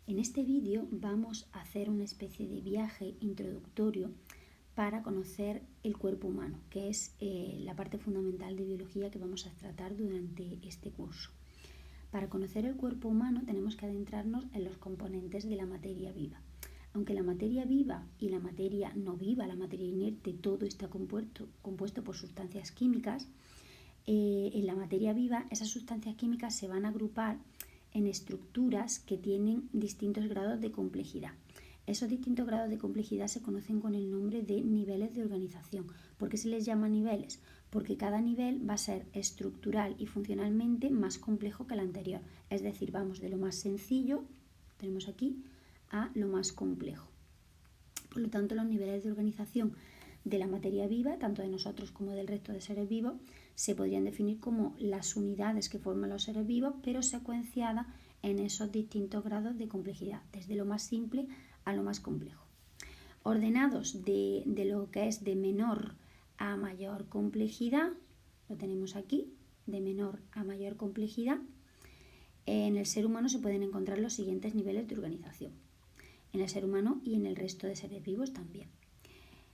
En este vídeo vamos a hacer una especie de viaje introductorio para conocer el cuerpo humano, que es la parte fundamental de biología que vamos a tratar durante este curso. Para conocer el cuerpo humano tenemos que adentrarnos en los componentes de la materia viva. Aunque la materia viva y la materia no viva, la materia inerte, todo está compuesto por sustancias químicas, en la materia viva esas sustancias químicas se van a agrupar en estructuras que tienen distintos grados de complejidad. Esos distintos grados de complejidad se conocen con el nombre de niveles de organización. ¿Por qué se les llama niveles? Porque cada nivel va a ser estructural y funcionalmente más complejo que el anterior. Es decir, vamos de lo más sencillo, tenemos aquí, a lo más complejo. Por lo tanto, los niveles de organización de la materia viva, tanto de nosotros como del resto de seres vivos, se podrían definir como las unidades que forman los seres vivos, pero secuenciadas en esos distintos grados de complejidad, desde lo más simple a lo más complejo. Ordenados de lo que es de menor a mayor complejidad, lo tenemos aquí, de menor a mayor complejidad, en el ser humano se pueden encontrar los siguientes niveles de organización, en el ser humano y en el resto de seres vivos también.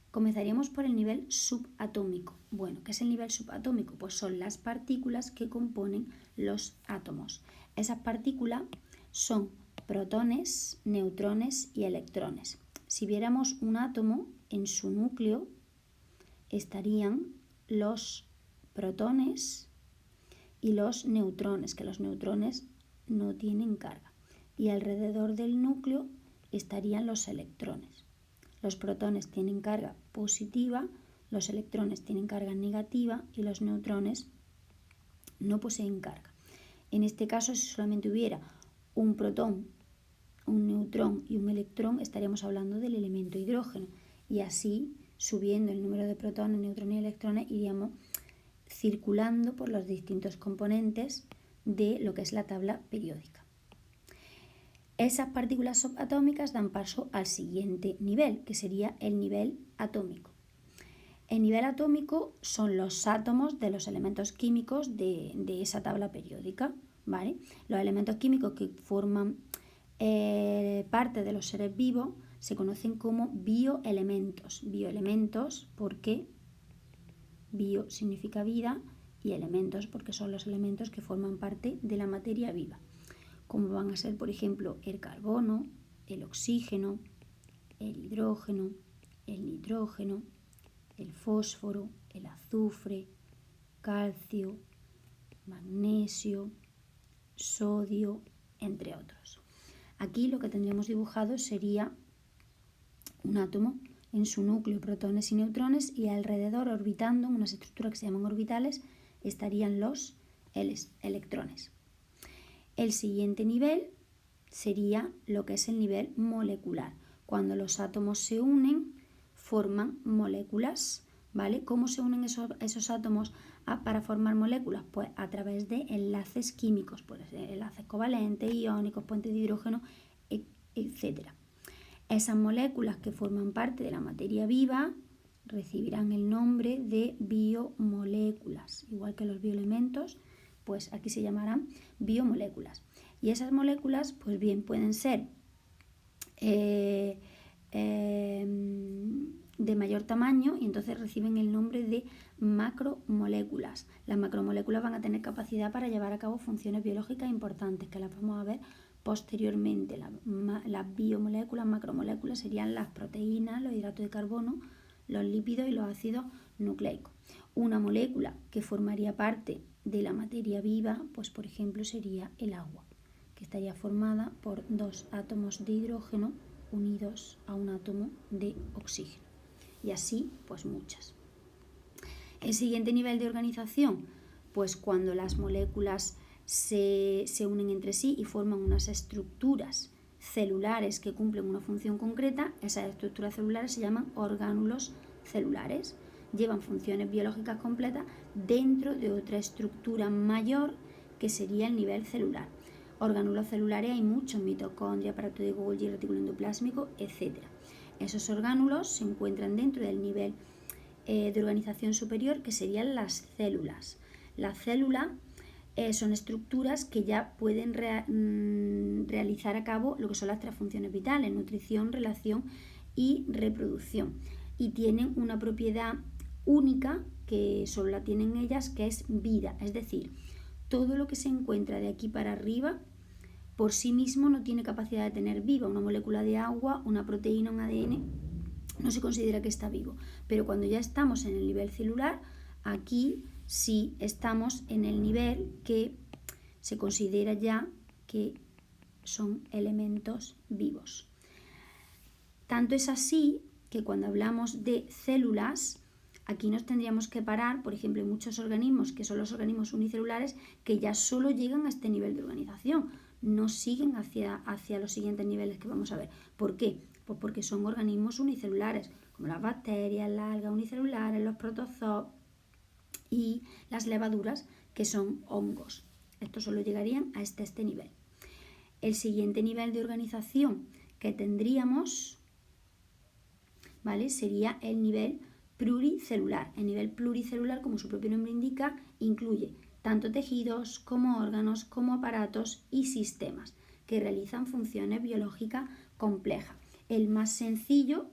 Comenzaríamos por el nivel subatómico. Bueno, ¿qué es el nivel subatómico? Pues son las partículas que componen los átomos. Esas partículas son protones, neutrones y electrones. Si viéramos un átomo, en su núcleo estarían los protones y los neutrones, que los neutrones no tienen carga. Y alrededor del núcleo estarían los electrones. Los protones tienen carga positiva, los electrones tienen carga negativa y los neutrones no poseen carga. En este caso, si solamente hubiera un protón, un neutrón y un electrón, estaríamos hablando del elemento hidrógeno. Y así, subiendo el número de protones, neutrones y electrones, iríamos circulando por los distintos componentes de lo que es la tabla periódica. Esas partículas subatómicas dan paso al siguiente nivel, que sería el nivel atómico. El nivel atómico son los átomos de los elementos químicos de esa tabla periódica, ¿vale? Los elementos químicos que forman parte de los seres vivos se conocen como bioelementos. Bioelementos porque bio significa vida y elementos porque son los elementos que forman parte de la materia viva, como van a ser, por ejemplo, el carbono, el oxígeno, el hidrógeno, el nitrógeno, el fósforo, el azufre, calcio, magnesio, sodio, entre otros. Aquí lo que tendríamos dibujado sería un átomo, en su núcleo protones y neutrones, y alrededor, orbitando en unas estructuras que se llaman orbitales, estarían los electrones. El siguiente nivel sería lo que es el nivel molecular. Cuando los átomos se unen, forman moléculas, ¿vale? ¿Cómo se unen esos átomos para formar moléculas? Pues a través de enlaces químicos, pues enlaces covalentes, iónicos, puentes de hidrógeno, etc. Esas moléculas que forman parte de la materia viva recibirán el nombre de biomoléculas, igual que los bioelementos, pues aquí se llamarán biomoléculas. Y esas moléculas, pues bien, pueden ser de mayor tamaño y entonces reciben el nombre de macromoléculas. Las macromoléculas van a tener capacidad para llevar a cabo funciones biológicas importantes, que las vamos a ver posteriormente. Las biomoléculas, macromoléculas serían las proteínas, los hidratos de carbono, los lípidos y los ácidos nucleicos. Una molécula que formaría parte de la materia viva, pues por ejemplo sería el agua, que estaría formada por dos átomos de hidrógeno unidos a un átomo de oxígeno. Y así, pues muchas. El siguiente nivel de organización, pues cuando las moléculas se unen entre sí y forman unas estructuras celulares que cumplen una función concreta, esas estructuras celulares se llaman orgánulos celulares. Llevan funciones biológicas completas dentro de otra estructura mayor que sería el nivel celular. Orgánulos celulares hay muchos: mitocondria, aparato de Golgi, retículo endoplásmico, etc. Esos orgánulos se encuentran dentro del nivel de organización superior, que serían las células. La célula son estructuras que ya pueden realizar a cabo lo que son las 3 funciones vitales: nutrición, relación y reproducción. Y tienen una propiedad única que solo la tienen ellas, que es vida. Es decir, todo lo que se encuentra de aquí para arriba por sí mismo no tiene capacidad de tener viva. Una molécula de agua, una proteína, un ADN, no se considera que está vivo. Pero cuando ya estamos en el nivel celular, aquí sí estamos en el nivel que se considera ya que son elementos vivos. Tanto es así que cuando hablamos de células, aquí nos tendríamos que parar. Por ejemplo, hay muchos organismos que son los organismos unicelulares que ya solo llegan a este nivel de organización, no siguen hacia los siguientes niveles que vamos a ver. ¿Por qué? Pues porque son organismos unicelulares, como las bacterias, las algas unicelulares, los protozoos y las levaduras, que son hongos. Estos solo llegarían a este nivel. El siguiente nivel de organización que tendríamos, ¿vale?, sería el nivel pluricelular. El nivel pluricelular, como su propio nombre indica, incluye tanto tejidos como órganos, como aparatos y sistemas que realizan funciones biológicas complejas. El más sencillo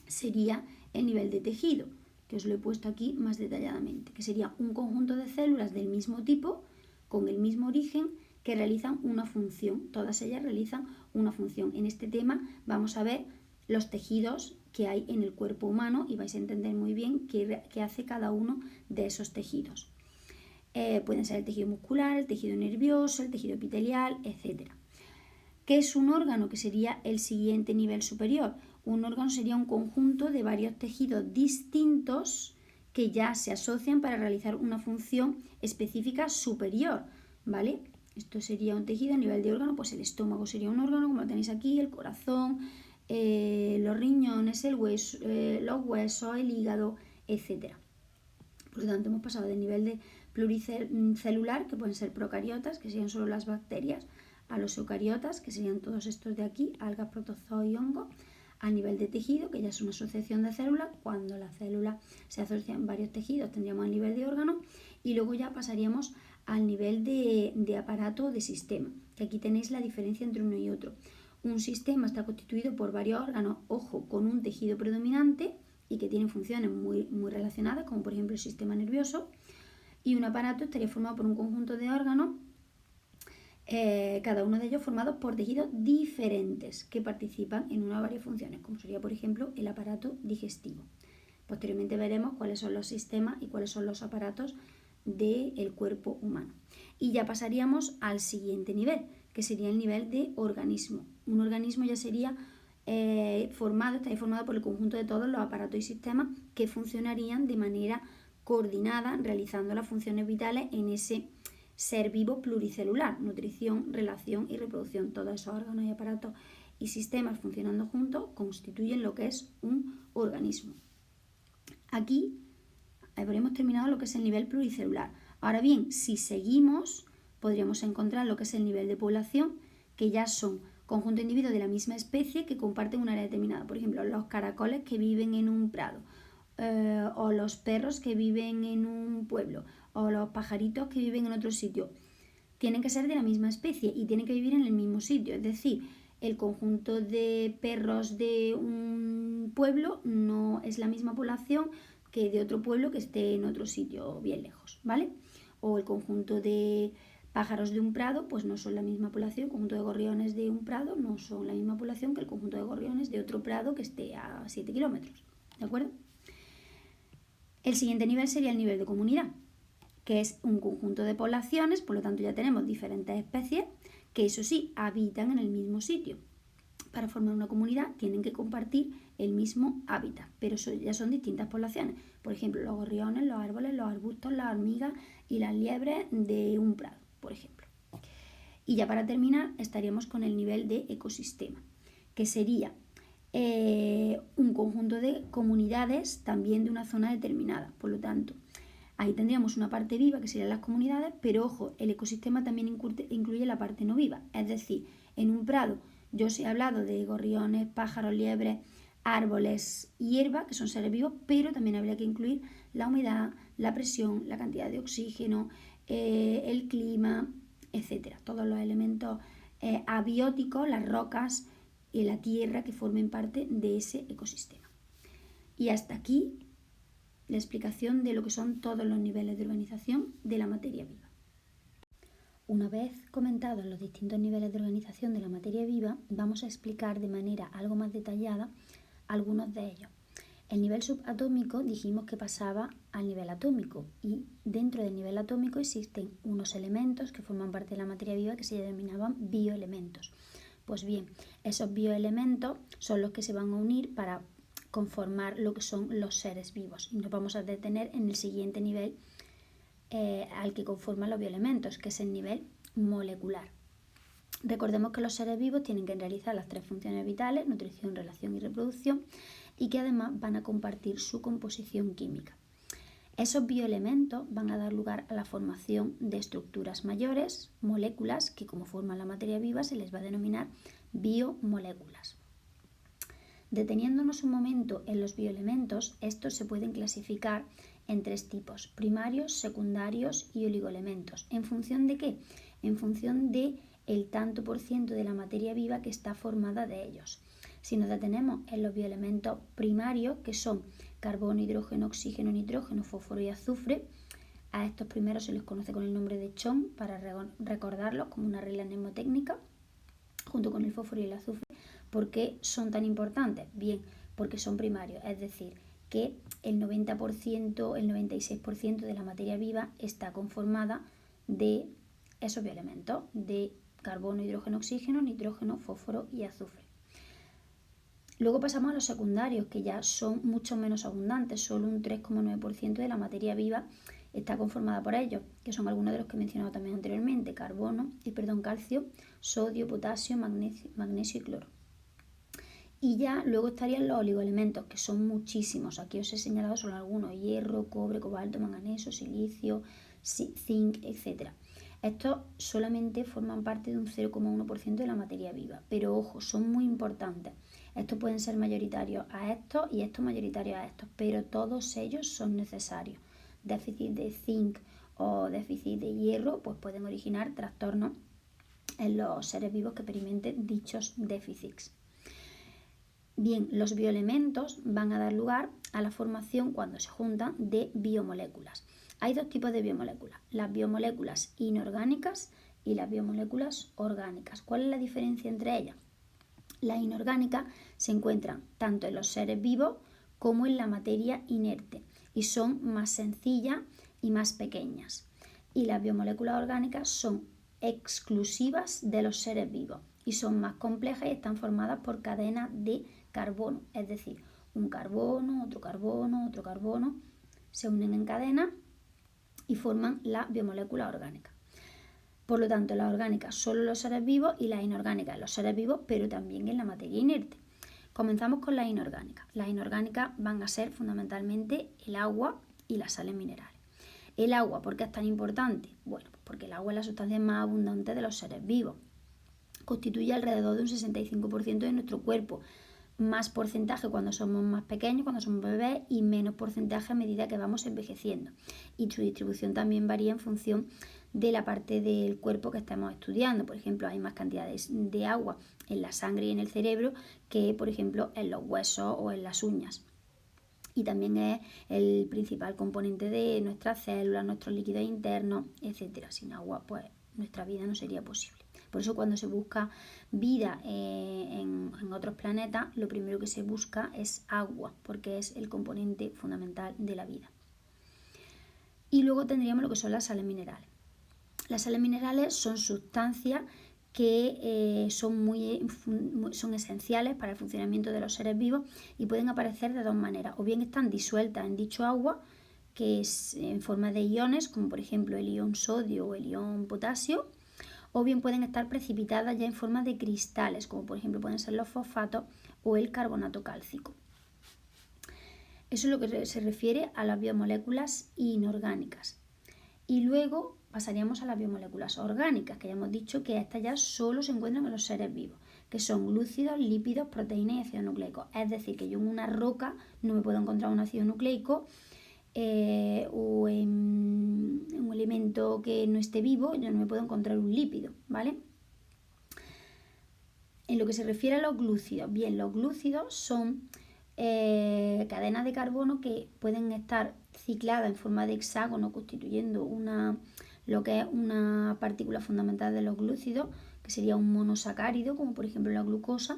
sería el nivel de tejido, que os lo he puesto aquí más detalladamente, que sería un conjunto de células del mismo tipo, con el mismo origen, que realizan una función. Todas ellas realizan una función. En este tema vamos a ver los tejidos que hay en el cuerpo humano y vais a entender muy bien qué hace cada uno de esos tejidos. Pueden ser el tejido muscular, el tejido nervioso, el tejido epitelial, etc. ¿Qué es un órgano? Que sería el siguiente nivel superior. Un órgano sería un conjunto de varios tejidos distintos que ya se asocian para realizar una función específica superior, ¿vale? Esto sería un tejido a nivel de órgano. Pues el estómago sería un órgano, como lo tenéis aquí, el corazón, los riñones, el hueso, los huesos, el hígado, etc. Por lo tanto, hemos pasado del nivel de pluricelular, que pueden ser procariotas, que serían solo las bacterias, a los eucariotas, que serían todos estos de aquí, algas, protozoos y hongos, a nivel de tejido, que ya es una asociación de células. Cuando las células se asocian en varios tejidos, tendríamos el nivel de órgano, y luego ya pasaríamos al nivel de aparato o de sistema, que aquí tenéis la diferencia entre uno y otro. Un sistema está constituido por varios órganos, ojo, con un tejido predominante y que tienen funciones muy relacionadas, como por ejemplo el sistema nervioso, y un aparato estaría formado por un conjunto de órganos, cada uno de ellos formados por tejidos diferentes que participan en una o varias funciones, como sería por ejemplo el aparato digestivo. Posteriormente veremos cuáles son los sistemas y cuáles son los aparatos del cuerpo humano. Y ya pasaríamos al siguiente nivel, que sería el nivel de organismo. Un organismo ya sería estaría formado por el conjunto de todos los aparatos y sistemas que funcionarían de manera coordinada, realizando las funciones vitales en ese ser vivo pluricelular: nutrición, relación y reproducción. Todos esos órganos y aparatos y sistemas funcionando juntos constituyen lo que es un organismo. Aquí habremos terminado lo que es el nivel pluricelular. Ahora bien, si seguimos, podríamos encontrar lo que es el nivel de población, que ya son conjunto de individuos de la misma especie que comparten un área determinada. Por ejemplo, los caracoles que viven en un prado, o los perros que viven en un pueblo, o los pajaritos que viven en otro sitio. Tienen que ser de la misma especie y tienen que vivir en el mismo sitio. Es decir, el conjunto de perros de un pueblo no es la misma población que de otro pueblo que esté en otro sitio bien lejos, ¿vale? O el conjunto de pájaros de un prado, pues no son la misma población. El conjunto de gorriones de un prado no son la misma población que el conjunto de gorriones de otro prado que esté a 7 kilómetros, ¿de acuerdo? El siguiente nivel sería el nivel de comunidad, que es un conjunto de poblaciones. Por lo tanto, ya tenemos diferentes especies que, eso sí, habitan en el mismo sitio. Para formar una comunidad tienen que compartir el mismo hábitat, pero eso ya son distintas poblaciones. Por ejemplo, los gorriones, los árboles, los arbustos, las hormigas y las liebres de un prado, por ejemplo. Y ya para terminar estaríamos con el nivel de ecosistema, que sería un conjunto de comunidades también de una zona determinada. Por lo tanto, ahí tendríamos una parte viva, que serían las comunidades, pero ojo, el ecosistema también incluye la parte no viva. Es decir, en un prado yo os he hablado de gorriones, pájaros, liebres, árboles y hierba, que son seres vivos, pero también habría que incluir la humedad, la presión, la cantidad de oxígeno, el clima, etcétera. Todos los elementos abióticos, las rocas y la tierra que formen parte de ese ecosistema. Y hasta aquí la explicación de lo que son todos los niveles de organización de la materia viva. Una vez comentados los distintos niveles de organización de la materia viva, vamos a explicar de manera algo más detallada algunos de ellos. El nivel subatómico dijimos que pasaba al nivel atómico y dentro del nivel atómico existen unos elementos que forman parte de la materia viva que se denominaban bioelementos. Pues bien, esos bioelementos son los que se van a unir para conformar lo que son los seres vivos y nos vamos a detener en el siguiente nivel al que conforman los bioelementos, que es el nivel molecular. Recordemos que los seres vivos tienen que realizar las tres funciones vitales, nutrición, relación y reproducción, y que además van a compartir su composición química. Esos bioelementos van a dar lugar a la formación de estructuras mayores, moléculas, que como forman la materia viva se les va a denominar biomoléculas. Deteniéndonos un momento en los bioelementos, estos se pueden clasificar en tres tipos: primarios, secundarios y oligoelementos. ¿En función de qué? En función de el tanto por ciento de la materia viva que está formada de ellos. Si nos detenemos en los bioelementos primarios, que son carbono, hidrógeno, oxígeno, nitrógeno, fósforo y azufre, a estos primeros se les conoce con el nombre de CHON para recordarlos como una regla mnemotécnica, junto con el fósforo y el azufre. ¿Por qué son tan importantes? Bien, porque son primarios, es decir, que el 90%, el 96% de la materia viva está conformada de esos bioelementos, de carbono, hidrógeno, oxígeno, nitrógeno, fósforo y azufre. Luego pasamos a los secundarios, que ya son mucho menos abundantes, solo un 3,9% de la materia viva está conformada por ellos, que son algunos de los que he mencionado también anteriormente: calcio, sodio, potasio, magnesio y cloro. Y ya luego estarían los oligoelementos, que son muchísimos. Aquí os he señalado solo algunos: hierro, cobre, cobalto, manganeso, silicio, zinc, etc. Estos solamente forman parte de un 0,1% de la materia viva, pero ojo, son muy importantes. Estos pueden ser mayoritarios a estos y estos mayoritarios a estos, pero todos ellos son necesarios. Déficit de zinc o déficit de hierro pues pueden originar trastornos en los seres vivos que experimenten dichos déficits. Bien, los bioelementos van a dar lugar a la formación, cuando se juntan, de biomoléculas. Hay dos tipos de biomoléculas: las biomoléculas inorgánicas y las biomoléculas orgánicas. ¿Cuál es la diferencia entre ellas? Las inorgánicas se encuentran tanto en los seres vivos como en la materia inerte y son más sencillas y más pequeñas. Y las biomoléculas orgánicas son exclusivas de los seres vivos y son más complejas y están formadas por cadenas de carbono, es decir, un carbono, otro carbono, otro carbono, se unen en cadena y forman la biomolécula orgánica. Por lo tanto, las orgánicas solo en los seres vivos y las inorgánicas en los seres vivos, pero también en la materia inerte. Comenzamos con las inorgánicas. Las inorgánicas van a ser fundamentalmente el agua y las sales minerales. El agua, ¿por qué es tan importante? Bueno, pues porque el agua es la sustancia más abundante de los seres vivos. Constituye alrededor de un 65% de nuestro cuerpo. Más porcentaje cuando somos más pequeños, cuando somos bebés, y menos porcentaje a medida que vamos envejeciendo. Y su distribución también varía en función de la parte del cuerpo que estamos estudiando. Por ejemplo, hay más cantidades de agua en la sangre y en el cerebro que, por ejemplo, en los huesos o en las uñas. Y también es el principal componente de nuestras células, nuestros líquidos internos, etc. Sin agua, pues nuestra vida no sería posible. Por eso, cuando se busca vida en otros planetas, lo primero que se busca es agua, porque es el componente fundamental de la vida. Y luego tendríamos lo que son las sales minerales. Las sales minerales son sustancias que son esenciales para el funcionamiento de los seres vivos y pueden aparecer de dos maneras: o bien están disueltas en dicho agua, que es en forma de iones, como por ejemplo el ion sodio o el ion potasio, o bien pueden estar precipitadas ya en forma de cristales, como por ejemplo pueden ser los fosfatos o el carbonato cálcico. Eso es lo que se refiere a las biomoléculas inorgánicas. Y luego pasaríamos a las biomoléculas orgánicas, que ya hemos dicho que estas ya solo se encuentran en los seres vivos, que son glúcidos, lípidos, proteínas y ácidos nucleicos. Es decir, que yo en una roca no me puedo encontrar un ácido nucleico o en un elemento que no esté vivo, yo no me puedo encontrar un lípido, ¿vale? En lo que se refiere a los glúcidos, bien, los glúcidos son cadenas de carbono que pueden estar cicladas en forma de hexágono, constituyendo lo que es una partícula fundamental de los glúcidos, que sería un monosacárido, como por ejemplo la glucosa,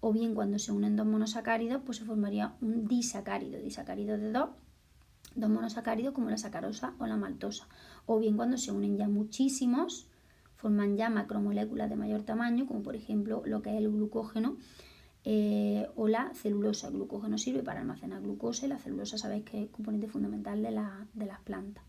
o bien cuando se unen dos monosacáridos, pues se formaría un disacárido de dos monosacáridos como la sacarosa o la maltosa, o bien cuando se unen ya muchísimos, forman ya macromoléculas de mayor tamaño, como por ejemplo lo que es el glucógeno o la celulosa. El glucógeno sirve para almacenar glucosa y la celulosa sabéis que es componente fundamental de las plantas.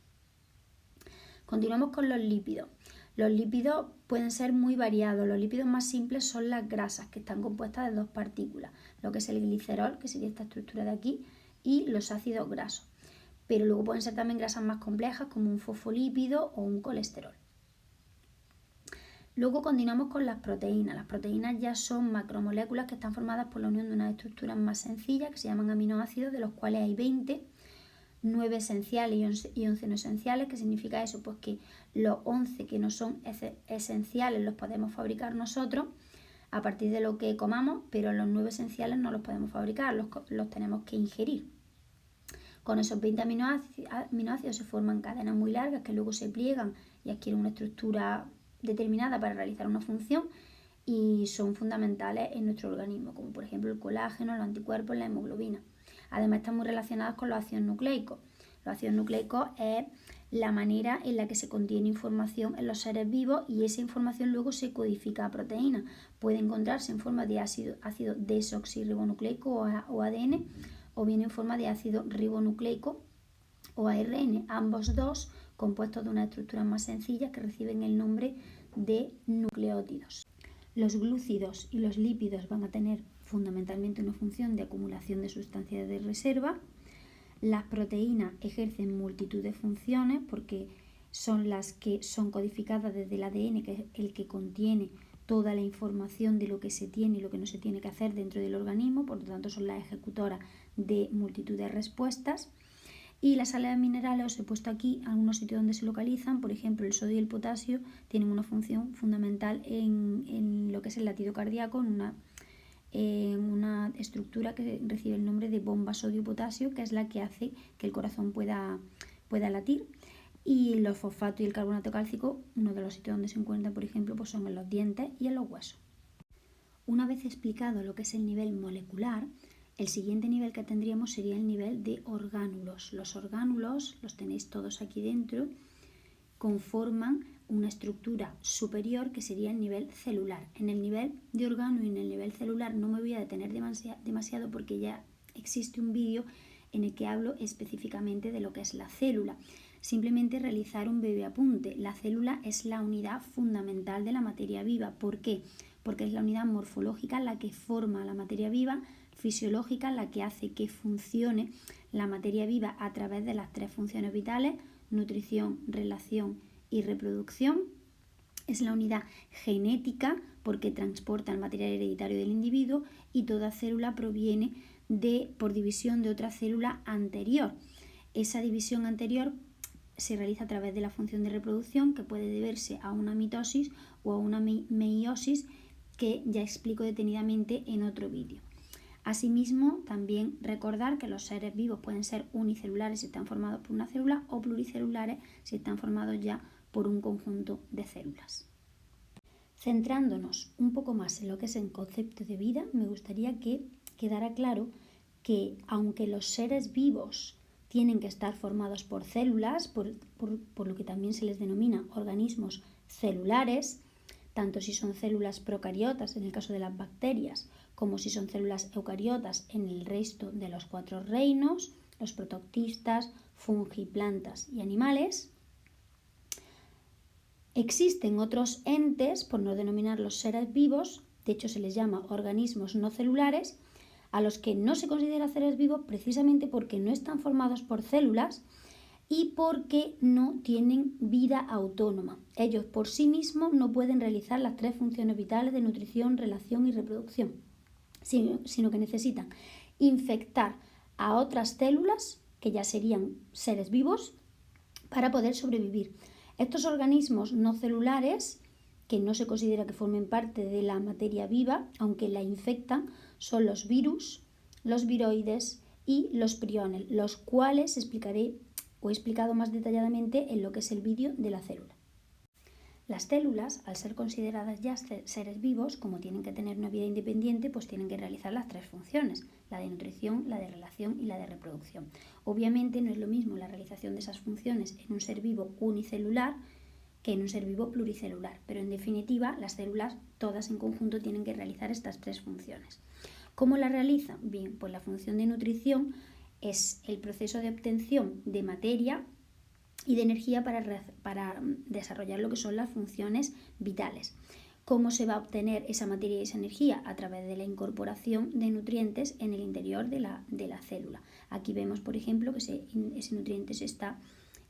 Continuamos con los lípidos. Los lípidos pueden ser muy variados. Los lípidos más simples son las grasas, que están compuestas de dos partículas, lo que es el glicerol, que sería esta estructura de aquí, y los ácidos grasos. Pero luego pueden ser también grasas más complejas, como un fosfolípido o un colesterol. Luego continuamos con las proteínas. Las proteínas ya son macromoléculas que están formadas por la unión de unas estructuras más sencillas, que se llaman aminoácidos, de los cuales hay 20, 9 esenciales y 11 no esenciales. ¿Qué significa eso? Pues que los 11 que no son esenciales los podemos fabricar nosotros a partir de lo que comamos, pero los 9 esenciales no los podemos fabricar, los tenemos que ingerir. Con esos 20 aminoácidos se forman cadenas muy largas que luego se pliegan y adquieren una estructura determinada para realizar una función y son fundamentales en nuestro organismo, como por ejemplo el colágeno, los anticuerpos, la hemoglobina. Además están muy relacionados con los ácidos nucleicos. Los ácidos nucleicos es la manera en la que se contiene información en los seres vivos y esa información luego se codifica a proteínas. Puede encontrarse en forma de ácido desoxirribonucleico o ADN, o bien en forma de ácido ribonucleico o ARN, ambos dos compuestos de unas estructuras más sencillas que reciben el nombre de nucleótidos. Los glúcidos y los lípidos van a tener fundamentalmente una función de acumulación de sustancias de reserva. Las proteínas ejercen multitud de funciones porque son las que son codificadas desde el ADN, que es el que contiene toda la información de lo que se tiene y lo que no se tiene que hacer dentro del organismo, por lo tanto son las ejecutoras de multitud de respuestas. Y las sales minerales, os he puesto aquí algunos sitios donde se localizan, por ejemplo el sodio y el potasio tienen una función fundamental en lo que es el latido cardíaco, en una estructura que recibe el nombre de bomba sodio-potasio, que es la que hace que el corazón pueda latir. Y los fosfatos y el carbonato cálcico, uno de los sitios donde se encuentran, por ejemplo, pues son en los dientes y en los huesos. Una vez explicado lo que es el nivel molecular, el siguiente nivel que tendríamos sería el nivel de orgánulos. Los orgánulos, los tenéis todos aquí dentro, conforman una estructura superior que sería el nivel celular. En el nivel de orgánulo y en el nivel celular no me voy a detener demasiado porque ya existe un vídeo en el que hablo específicamente de lo que es la célula. Simplemente realizar un breve apunte. La célula es la unidad fundamental de la materia viva. ¿Por qué? Porque es la unidad morfológica la que forma la materia viva, fisiológica la que hace que funcione la materia viva a través de las tres funciones vitales: nutrición, relación y reproducción. Es la unidad genética porque transporta el material hereditario del individuo, y toda célula proviene por división de otra célula anterior. Esa división anterior se realiza a través de la función de reproducción, que puede deberse a una mitosis o a una meiosis, que ya explico detenidamente en otro vídeo. Asimismo, también recordar que los seres vivos pueden ser unicelulares si están formados por una célula, o pluricelulares si están formados ya por un conjunto de células. Centrándonos un poco más en lo que es el concepto de vida, me gustaría que quedara claro que aunque los seres vivos tienen que estar formados por células, por lo que también se les denomina organismos celulares, tanto si son células procariotas en el caso de las bacterias, como si son células eucariotas en el resto de los 4 reinos, los prototistas, fungi, plantas y animales. Existen otros entes, por no denominarlos seres vivos, de hecho se les llama organismos no celulares, a los que no se considera seres vivos precisamente porque no están formados por células y porque no tienen vida autónoma. Ellos por sí mismos no pueden realizar las 3 funciones vitales de nutrición, relación y reproducción, sino que necesitan infectar a otras células que ya serían seres vivos, para poder sobrevivir. Estos organismos no celulares, que no se considera que formen parte de la materia viva, aunque la infectan, son los virus, los viroides y los priones, los cuales explicaré o he explicado más detalladamente en lo que es el vídeo de la célula. Las células, al ser consideradas ya seres vivos, como tienen que tener una vida independiente, pues tienen que realizar las tres funciones, la de nutrición, la de relación y la de reproducción. Obviamente no es lo mismo la realización de esas funciones en un ser vivo unicelular que en un ser vivo pluricelular, pero en definitiva las células todas en conjunto tienen que realizar estas tres funciones. ¿Cómo las realizan? Bien, pues la función de nutrición es el proceso de obtención de materia y de energía para desarrollar lo que son las funciones vitales. ¿Cómo se va a obtener esa materia y esa energía? A través de la incorporación de nutrientes en el interior de la célula. Aquí vemos, por ejemplo, que ese nutriente se está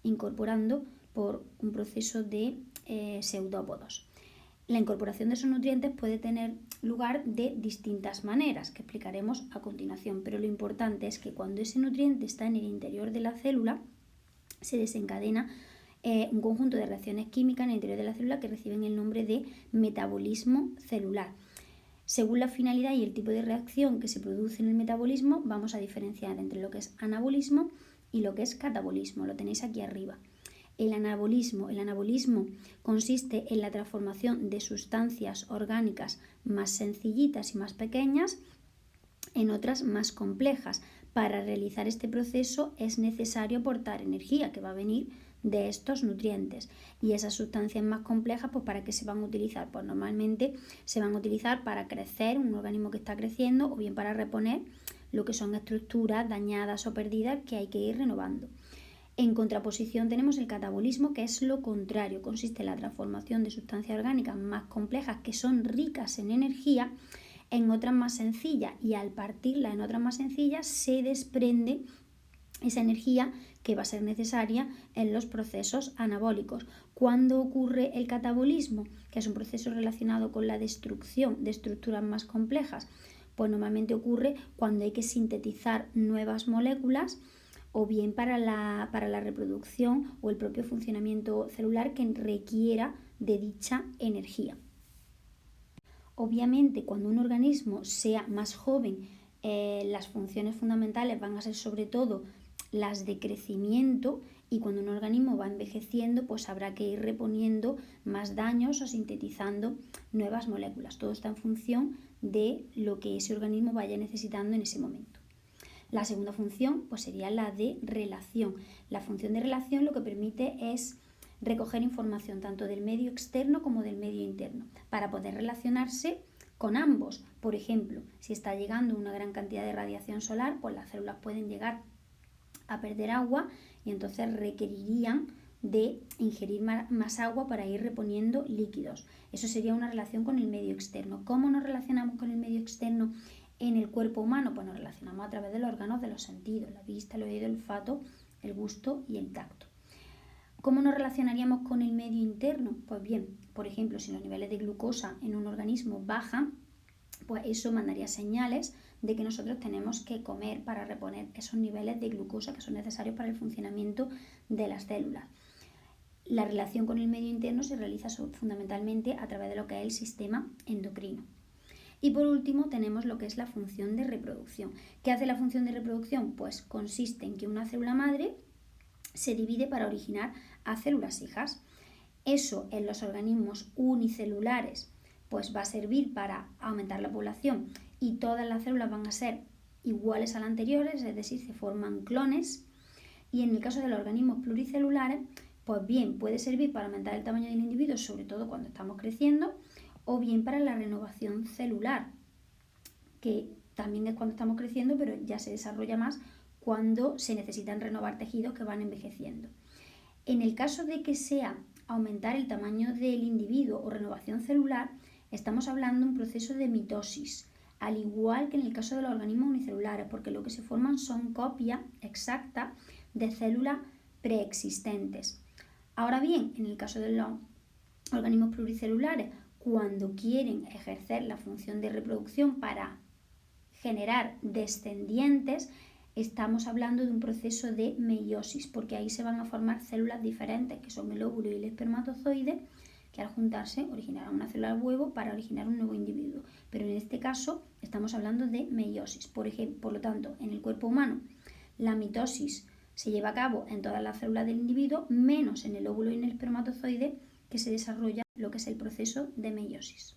incorporando por un proceso de pseudópodos. La incorporación de esos nutrientes puede tener lugar de distintas maneras, que explicaremos a continuación, pero lo importante es que cuando ese nutriente está en el interior de la célula, se desencadena un conjunto de reacciones químicas en el interior de la célula que reciben el nombre de metabolismo celular. Según la finalidad y el tipo de reacción que se produce en el metabolismo, vamos a diferenciar entre lo que es anabolismo y lo que es catabolismo. Lo tenéis aquí arriba. El anabolismo consiste en la transformación de sustancias orgánicas más sencillitas y más pequeñas en otras más complejas. Para realizar este proceso es necesario aportar energía que va a venir de estos nutrientes, y esas sustancias más complejas, pues ¿para qué se van a utilizar? Pues normalmente se van a utilizar para crecer un organismo que está creciendo, o bien para reponer lo que son estructuras dañadas o perdidas que hay que ir renovando. En contraposición tenemos el catabolismo, que es lo contrario, consiste en la transformación de sustancias orgánicas más complejas que son ricas en energía en otras más sencillas, y al partirla en otras más sencillas se desprende esa energía que va a ser necesaria en los procesos anabólicos. ¿Cuándo ocurre el catabolismo? Que es un proceso relacionado con la destrucción de estructuras más complejas. Pues normalmente ocurre cuando hay que sintetizar nuevas moléculas, o bien para la reproducción o el propio funcionamiento celular que requiera de dicha energía. Obviamente, cuando un organismo sea más joven, las funciones fundamentales van a ser sobre todo las de crecimiento, y cuando un organismo va envejeciendo, pues habrá que ir reponiendo más daños o sintetizando nuevas moléculas. Todo está en función de lo que ese organismo vaya necesitando en ese momento. La segunda función pues sería la de relación. La función de relación lo que permite es recoger información tanto del medio externo como del medio interno para poder relacionarse con ambos. Por ejemplo, si está llegando una gran cantidad de radiación solar, pues las células pueden llegar a perder agua y entonces requerirían de ingerir más agua para ir reponiendo líquidos. Eso sería una relación con el medio externo. ¿Cómo nos relacionamos con el medio externo en el cuerpo humano? Pues nos relacionamos a través de los órganos de los sentidos, la vista, el oído, el olfato, el gusto y el tacto. ¿Cómo nos relacionaríamos con el medio interno? Pues bien, por ejemplo, si los niveles de glucosa en un organismo bajan, pues eso mandaría señales de que nosotros tenemos que comer para reponer esos niveles de glucosa que son necesarios para el funcionamiento de las células. La relación con el medio interno se realiza fundamentalmente a través de lo que es el sistema endocrino. Y por último tenemos lo que es la función de reproducción. ¿Qué hace la función de reproducción? Pues consiste en que una célula madre se divide para originar a células hijas. Eso en los organismos unicelulares pues va a servir para aumentar la población y todas las células van a ser iguales a las anteriores, es decir, se forman clones. Y en el caso de los organismos pluricelulares, pues bien puede servir para aumentar el tamaño del individuo, sobre todo cuando estamos creciendo, o bien para la renovación celular, que también es cuando estamos creciendo, pero ya se desarrolla más cuando se necesitan renovar tejidos que van envejeciendo. En el caso de que sea aumentar el tamaño del individuo o renovación celular, estamos hablando de un proceso de mitosis, al igual que en el caso de los organismos unicelulares, porque lo que se forman son copias exactas de células preexistentes. Ahora bien, en el caso de los organismos pluricelulares, cuando quieren ejercer la función de reproducción para generar descendientes, estamos hablando de un proceso de meiosis, porque ahí se van a formar células diferentes, que son el óvulo y el espermatozoide, que al juntarse originarán una célula huevo para originar un nuevo individuo. Pero en este caso estamos hablando de meiosis. Por lo tanto, en el cuerpo humano, la mitosis se lleva a cabo en todas las células del individuo, menos en el óvulo y en el espermatozoide, que se desarrolla lo que es el proceso de meiosis.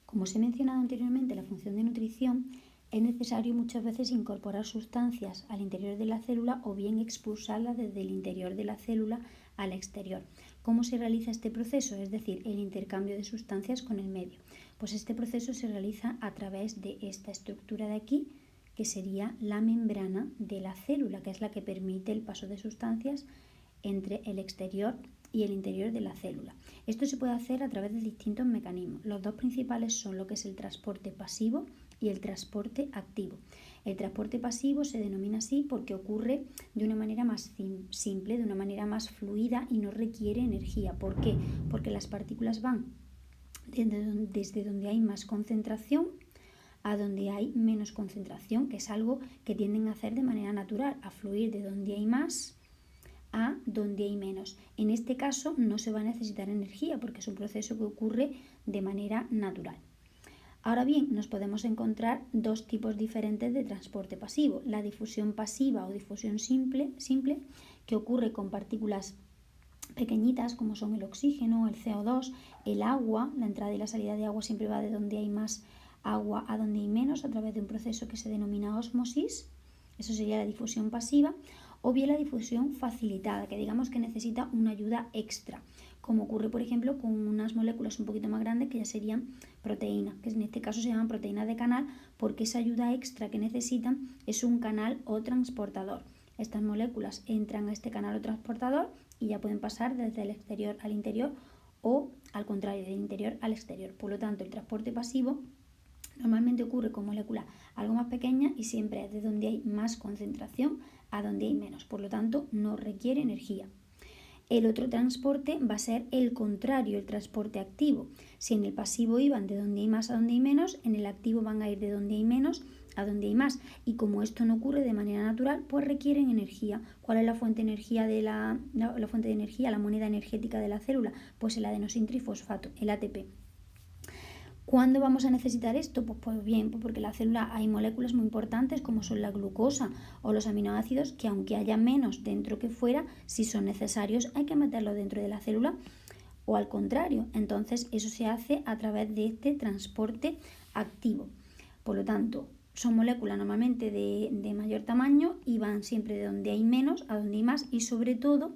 Como os he mencionado anteriormente, la función de nutrición, es necesario muchas veces incorporar sustancias al interior de la célula o bien expulsarlas desde el interior de la célula al exterior. ¿Cómo se realiza este proceso? Es decir, el intercambio de sustancias con el medio. Pues este proceso se realiza a través de esta estructura de aquí, que sería la membrana de la célula, que es la que permite el paso de sustancias entre el exterior y el interior de la célula. Esto se puede hacer a través de distintos mecanismos. Los dos principales son lo que es el transporte pasivo y el transporte activo. El transporte pasivo se denomina así porque ocurre de una manera más simple, de una manera más fluida y no requiere energía. ¿Por qué? Porque las partículas van desde donde hay más concentración a donde hay menos concentración, que es algo que tienden a hacer de manera natural, a fluir de donde hay más a donde hay menos. En este caso no se va a necesitar energía porque es un proceso que ocurre de manera natural. Ahora bien, nos podemos encontrar dos tipos diferentes de transporte pasivo. La difusión pasiva o difusión simple, que ocurre con partículas pequeñitas como son el oxígeno, el CO2, el agua. La entrada y la salida de agua siempre va de donde hay más agua a donde hay menos a través de un proceso que se denomina ósmosis. Eso sería la difusión pasiva. O bien la difusión facilitada, que digamos que necesita una ayuda extra, como ocurre por ejemplo con unas moléculas un poquito más grandes que ya serían proteínas, que en este caso se llaman proteínas de canal, porque esa ayuda extra que necesitan es un canal o transportador. Estas moléculas entran a este canal o transportador y ya pueden pasar desde el exterior al interior o al contrario, del interior al exterior. Por lo tanto, el transporte pasivo normalmente ocurre con moléculas algo más pequeñas y siempre es de donde hay más concentración a donde hay menos. Por lo tanto, no requiere energía. El otro transporte va a ser el contrario, el transporte activo. Si en el pasivo iban de donde hay más a donde hay menos, en el activo van a ir de donde hay menos a donde hay más. Y como esto no ocurre de manera natural, pues requieren energía. ¿Cuál es la fuente de energía la moneda energética de la célula? Pues el adenosintrifosfato, el ATP. ¿Cuándo vamos a necesitar esto? Pues bien, porque en la célula hay moléculas muy importantes como son la glucosa o los aminoácidos que aunque haya menos dentro que fuera, si son necesarios hay que meterlos dentro de la célula o al contrario. Entonces eso se hace a través de este transporte activo. Por lo tanto, son moléculas normalmente de mayor tamaño y van siempre de donde hay menos a donde hay más y sobre todo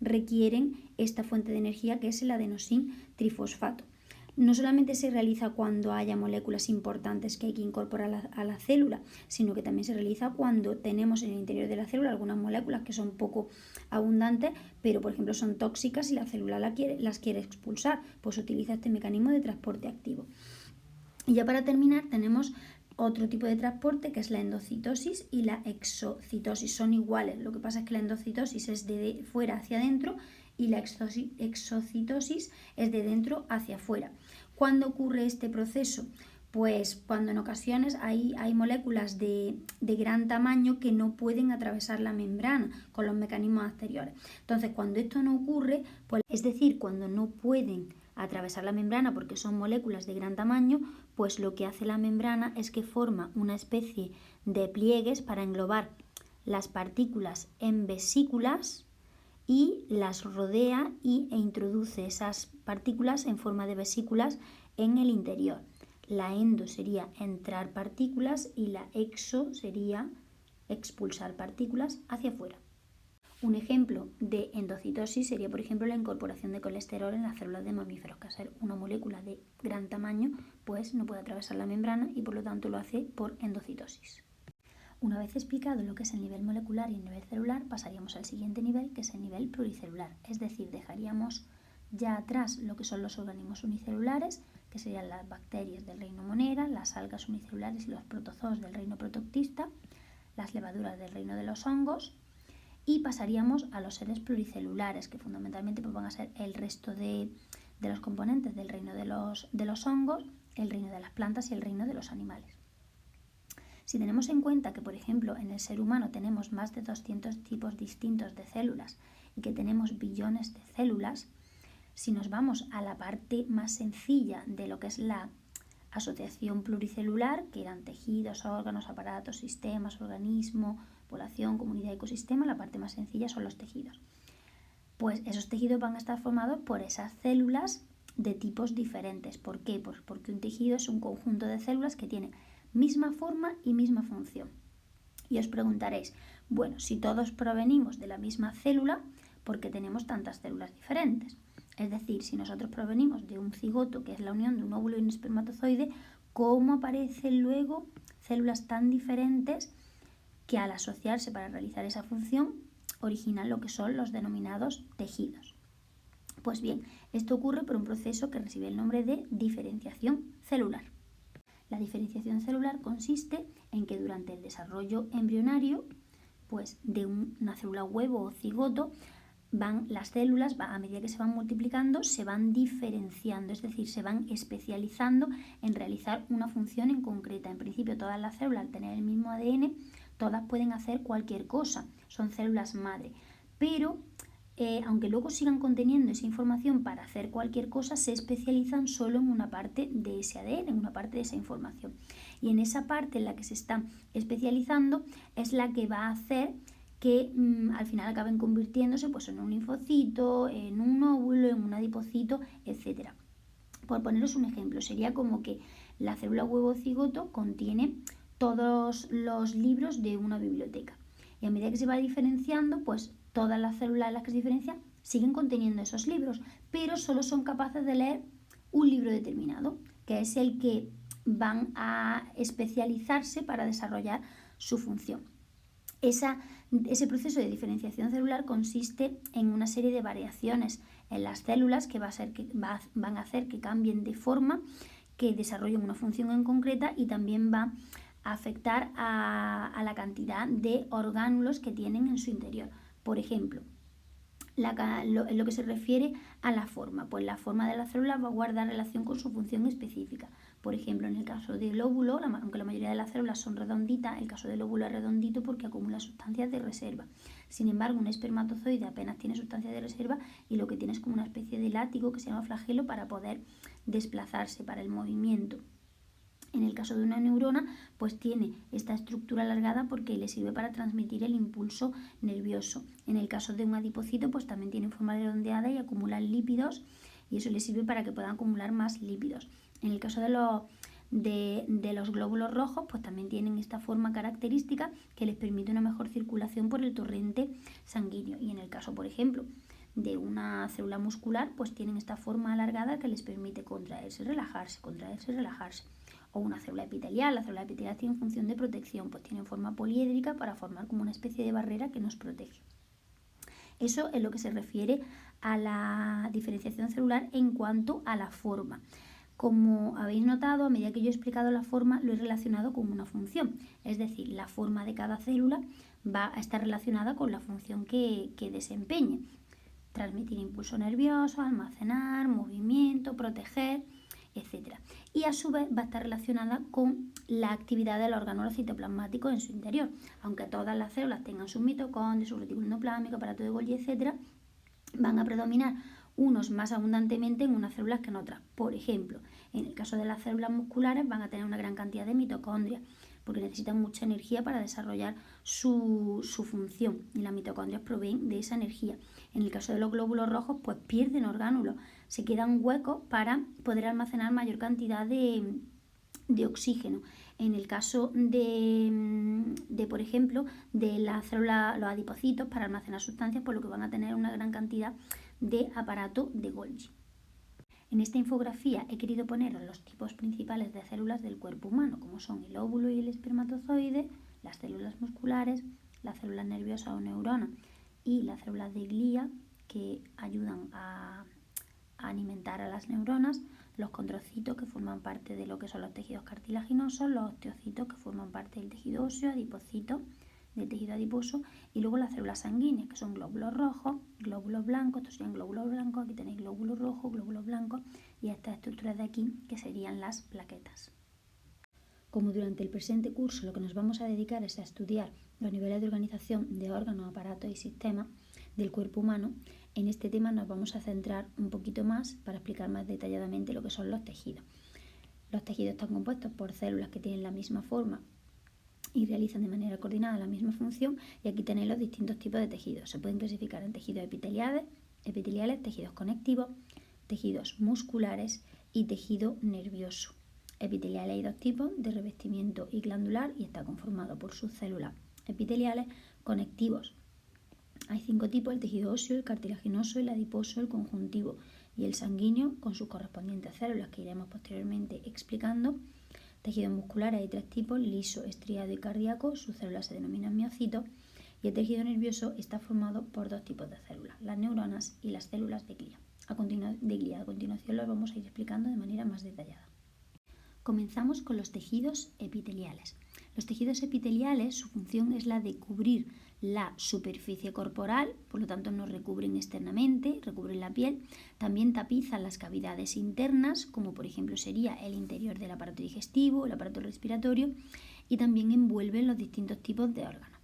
requieren esta fuente de energía que es el adenosintrifosfato. No solamente se realiza cuando haya moléculas importantes que hay que incorporar a la célula, sino que también se realiza cuando tenemos en el interior de la célula algunas moléculas que son poco abundantes, pero por ejemplo son tóxicas y la célula las quiere expulsar, pues utiliza este mecanismo de transporte activo. Y ya para terminar tenemos otro tipo de transporte que es la endocitosis y la exocitosis. Son iguales, lo que pasa es que la endocitosis es de fuera hacia adentro y la exocitosis es de dentro hacia afuera. ¿Cuándo ocurre este proceso? Pues cuando en ocasiones hay moléculas de gran tamaño que no pueden atravesar la membrana con los mecanismos anteriores. Entonces, cuando esto no ocurre, pues, es decir, cuando no pueden atravesar la membrana porque son moléculas de gran tamaño, pues lo que hace la membrana es que forma una especie de pliegues para englobar las partículas en vesículas y las rodea e introduce esas partículas en forma de vesículas en el interior. La endo sería entrar partículas y la exo sería expulsar partículas hacia afuera. Un ejemplo de endocitosis sería, por ejemplo, la incorporación de colesterol en las células de mamíferos, que al ser una molécula de gran tamaño, pues no puede atravesar la membrana y por lo tanto lo hace por endocitosis. Una vez explicado lo que es el nivel molecular y el nivel celular, pasaríamos al siguiente nivel, que es el nivel pluricelular. Es decir, dejaríamos ya atrás lo que son los organismos unicelulares, que serían las bacterias del reino Monera, las algas unicelulares y los protozoos del reino protoctista, las levaduras del reino de los hongos, y pasaríamos a los seres pluricelulares, que fundamentalmente pues, van a ser el resto de los componentes del reino de los hongos, el reino de las plantas y el reino de los animales. Si tenemos en cuenta que, por ejemplo, en el ser humano tenemos más de 200 tipos distintos de células y que tenemos billones de células, si nos vamos a la parte más sencilla de lo que es la asociación pluricelular, que eran tejidos, órganos, aparatos, sistemas, organismo, población, comunidad, ecosistema, la parte más sencilla son los tejidos. Pues esos tejidos van a estar formados por esas células de tipos diferentes. ¿Por qué? Pues porque un tejido es un conjunto de células que tienen misma forma y misma función. Y os preguntaréis, bueno, si todos provenimos de la misma célula, ¿por qué tenemos tantas células diferentes? Es decir, si nosotros provenimos de un cigoto, que es la unión de un óvulo y un espermatozoide, ¿cómo aparecen luego células tan diferentes que al asociarse para realizar esa función originan lo que son los denominados tejidos? Pues bien, esto ocurre por un proceso que recibe el nombre de diferenciación celular. La diferenciación celular consiste en que durante el desarrollo embrionario, pues de una célula huevo o cigoto, las células, a medida que se van multiplicando, se van diferenciando, es decir, se van especializando en realizar una función en concreta. En principio, todas las células, al tener el mismo ADN, todas pueden hacer cualquier cosa, son células madre, pero aunque luego sigan conteniendo esa información para hacer cualquier cosa, se especializan solo en una parte de ese ADN, en una parte de esa información. Y en esa parte en la que se están especializando es la que va a hacer que al final acaben convirtiéndose pues, en un linfocito, en un óvulo, en un adipocito, etc. Por poneros un ejemplo, sería como que la célula huevo cigoto contiene todos los libros de una biblioteca. Y a medida que se va diferenciando, pues todas las células en las que se diferencian siguen conteniendo esos libros, pero solo son capaces de leer un libro determinado, que es el que van a especializarse para desarrollar su función. Ese proceso de diferenciación celular consiste en una serie de variaciones en las células que van a hacer que cambien de forma, que desarrollen una función en concreta y también va a afectar a la cantidad de orgánulos que tienen en su interior. Por ejemplo, en lo que se refiere a la forma, pues la forma de la célula va a guardar relación con su función específica. Por ejemplo, en el caso del óvulo, aunque la mayoría de las células son redonditas, el caso del óvulo es redondito porque acumula sustancias de reserva. Sin embargo, un espermatozoide apenas tiene sustancias de reserva y lo que tiene es como una especie de látigo que se llama flagelo para poder desplazarse, para el movimiento. En el caso de una neurona, pues tiene esta estructura alargada porque le sirve para transmitir el impulso nervioso. En el caso de un adipocito, pues también tiene forma redondeada y acumula lípidos y eso le sirve para que puedan acumular más lípidos. En el caso de los glóbulos rojos, pues también tienen esta forma característica que les permite una mejor circulación por el torrente sanguíneo. Y en el caso, por ejemplo, de una célula muscular, pues tienen esta forma alargada que les permite contraerse y relajarse, contraerse y relajarse. O una célula epitelial. La célula epitelial tiene función de protección, pues tiene forma poliédrica para formar como una especie de barrera que nos protege. Eso es lo que se refiere a la diferenciación celular en cuanto a la forma. Como habéis notado, a medida que yo he explicado la forma, lo he relacionado con una función. Es decir, la forma de cada célula va a estar relacionada con la función que desempeñe. Transmitir impulso nervioso, almacenar, movimiento, proteger, etc. Y a su vez va a estar relacionada con la actividad del orgánulo citoplasmático en su interior. Aunque todas las células tengan sus mitocondrias, su retículo endoplasmático, aparato de Golgi, etc., van a predominar unos más abundantemente en unas células que en otras. Por ejemplo, en el caso de las células musculares van a tener una gran cantidad de mitocondrias porque necesitan mucha energía para desarrollar su función y las mitocondrias proveen de esa energía. En el caso de los glóbulos rojos, pues pierden orgánulos, se quedan huecos para poder almacenar mayor cantidad de oxígeno. En el caso por ejemplo, de las células, los adipocitos, para almacenar sustancias, por lo que van a tener una gran cantidad de aparato de Golgi. En esta infografía he querido poner los tipos principales de células del cuerpo humano, como son el óvulo y el espermatozoide, las células musculares, las células nerviosas o neuronas y las células de glía que ayudan a alimentar a las neuronas, los condrocitos que forman parte de lo que son los tejidos cartilaginosos, los osteocitos que forman parte del tejido óseo, adipocitos del tejido adiposo y luego las células sanguíneas que son glóbulos rojos, glóbulos blancos, estos serían glóbulos blancos, aquí tenéis glóbulos rojos, glóbulos blancos y estas estructuras de aquí que serían las plaquetas. Como durante el presente curso lo que nos vamos a dedicar es a estudiar los niveles de organización de órganos, aparatos y sistemas del cuerpo humano, en este tema nos vamos a centrar un poquito más para explicar más detalladamente lo que son los tejidos. Los tejidos están compuestos por células que tienen la misma forma y realizan de manera coordinada la misma función, y aquí tenéis los distintos tipos de tejidos. Se pueden clasificar en tejidos epiteliales, tejidos conectivos, tejidos musculares y tejido nervioso. Epiteliales hay dos tipos, de revestimiento y glandular, y está conformado por sus células epiteliales. Conectivos hay 5 tipos: el tejido óseo, el cartilaginoso, el adiposo, el conjuntivo y el sanguíneo, con sus correspondientes células que iremos posteriormente explicando. Tejidos musculares hay 3 tipos: liso, estriado y cardíaco, sus células se denominan miocitos. Y el tejido nervioso está formado por 2 tipos de células: las neuronas y las células de glía. A continuación lo vamos a ir explicando de manera más detallada. Comenzamos con los tejidos epiteliales. Los tejidos epiteliales, su función es la de cubrir la superficie corporal, por lo tanto nos recubren externamente, recubren la piel. También tapizan las cavidades internas, como por ejemplo sería el interior del aparato digestivo, el aparato respiratorio, y también envuelven los distintos tipos de órganos.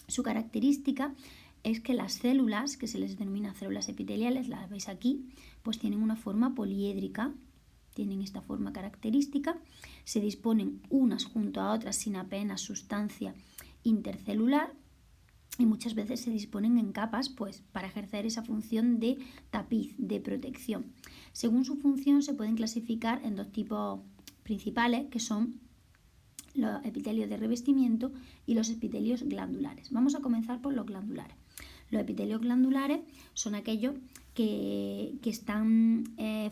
Su característica es que las células, que se les denomina células epiteliales, las veis aquí, pues tienen una forma poliédrica. Tienen esta forma característica, se disponen unas junto a otras sin apenas sustancia intercelular, y muchas veces se disponen en capas, pues para ejercer esa función de tapiz, de protección. Según su función se pueden clasificar en 2 tipos principales, que son los epitelios de revestimiento y los epitelios glandulares. Vamos a comenzar por los glandulares. Los epitelios glandulares son aquellos que están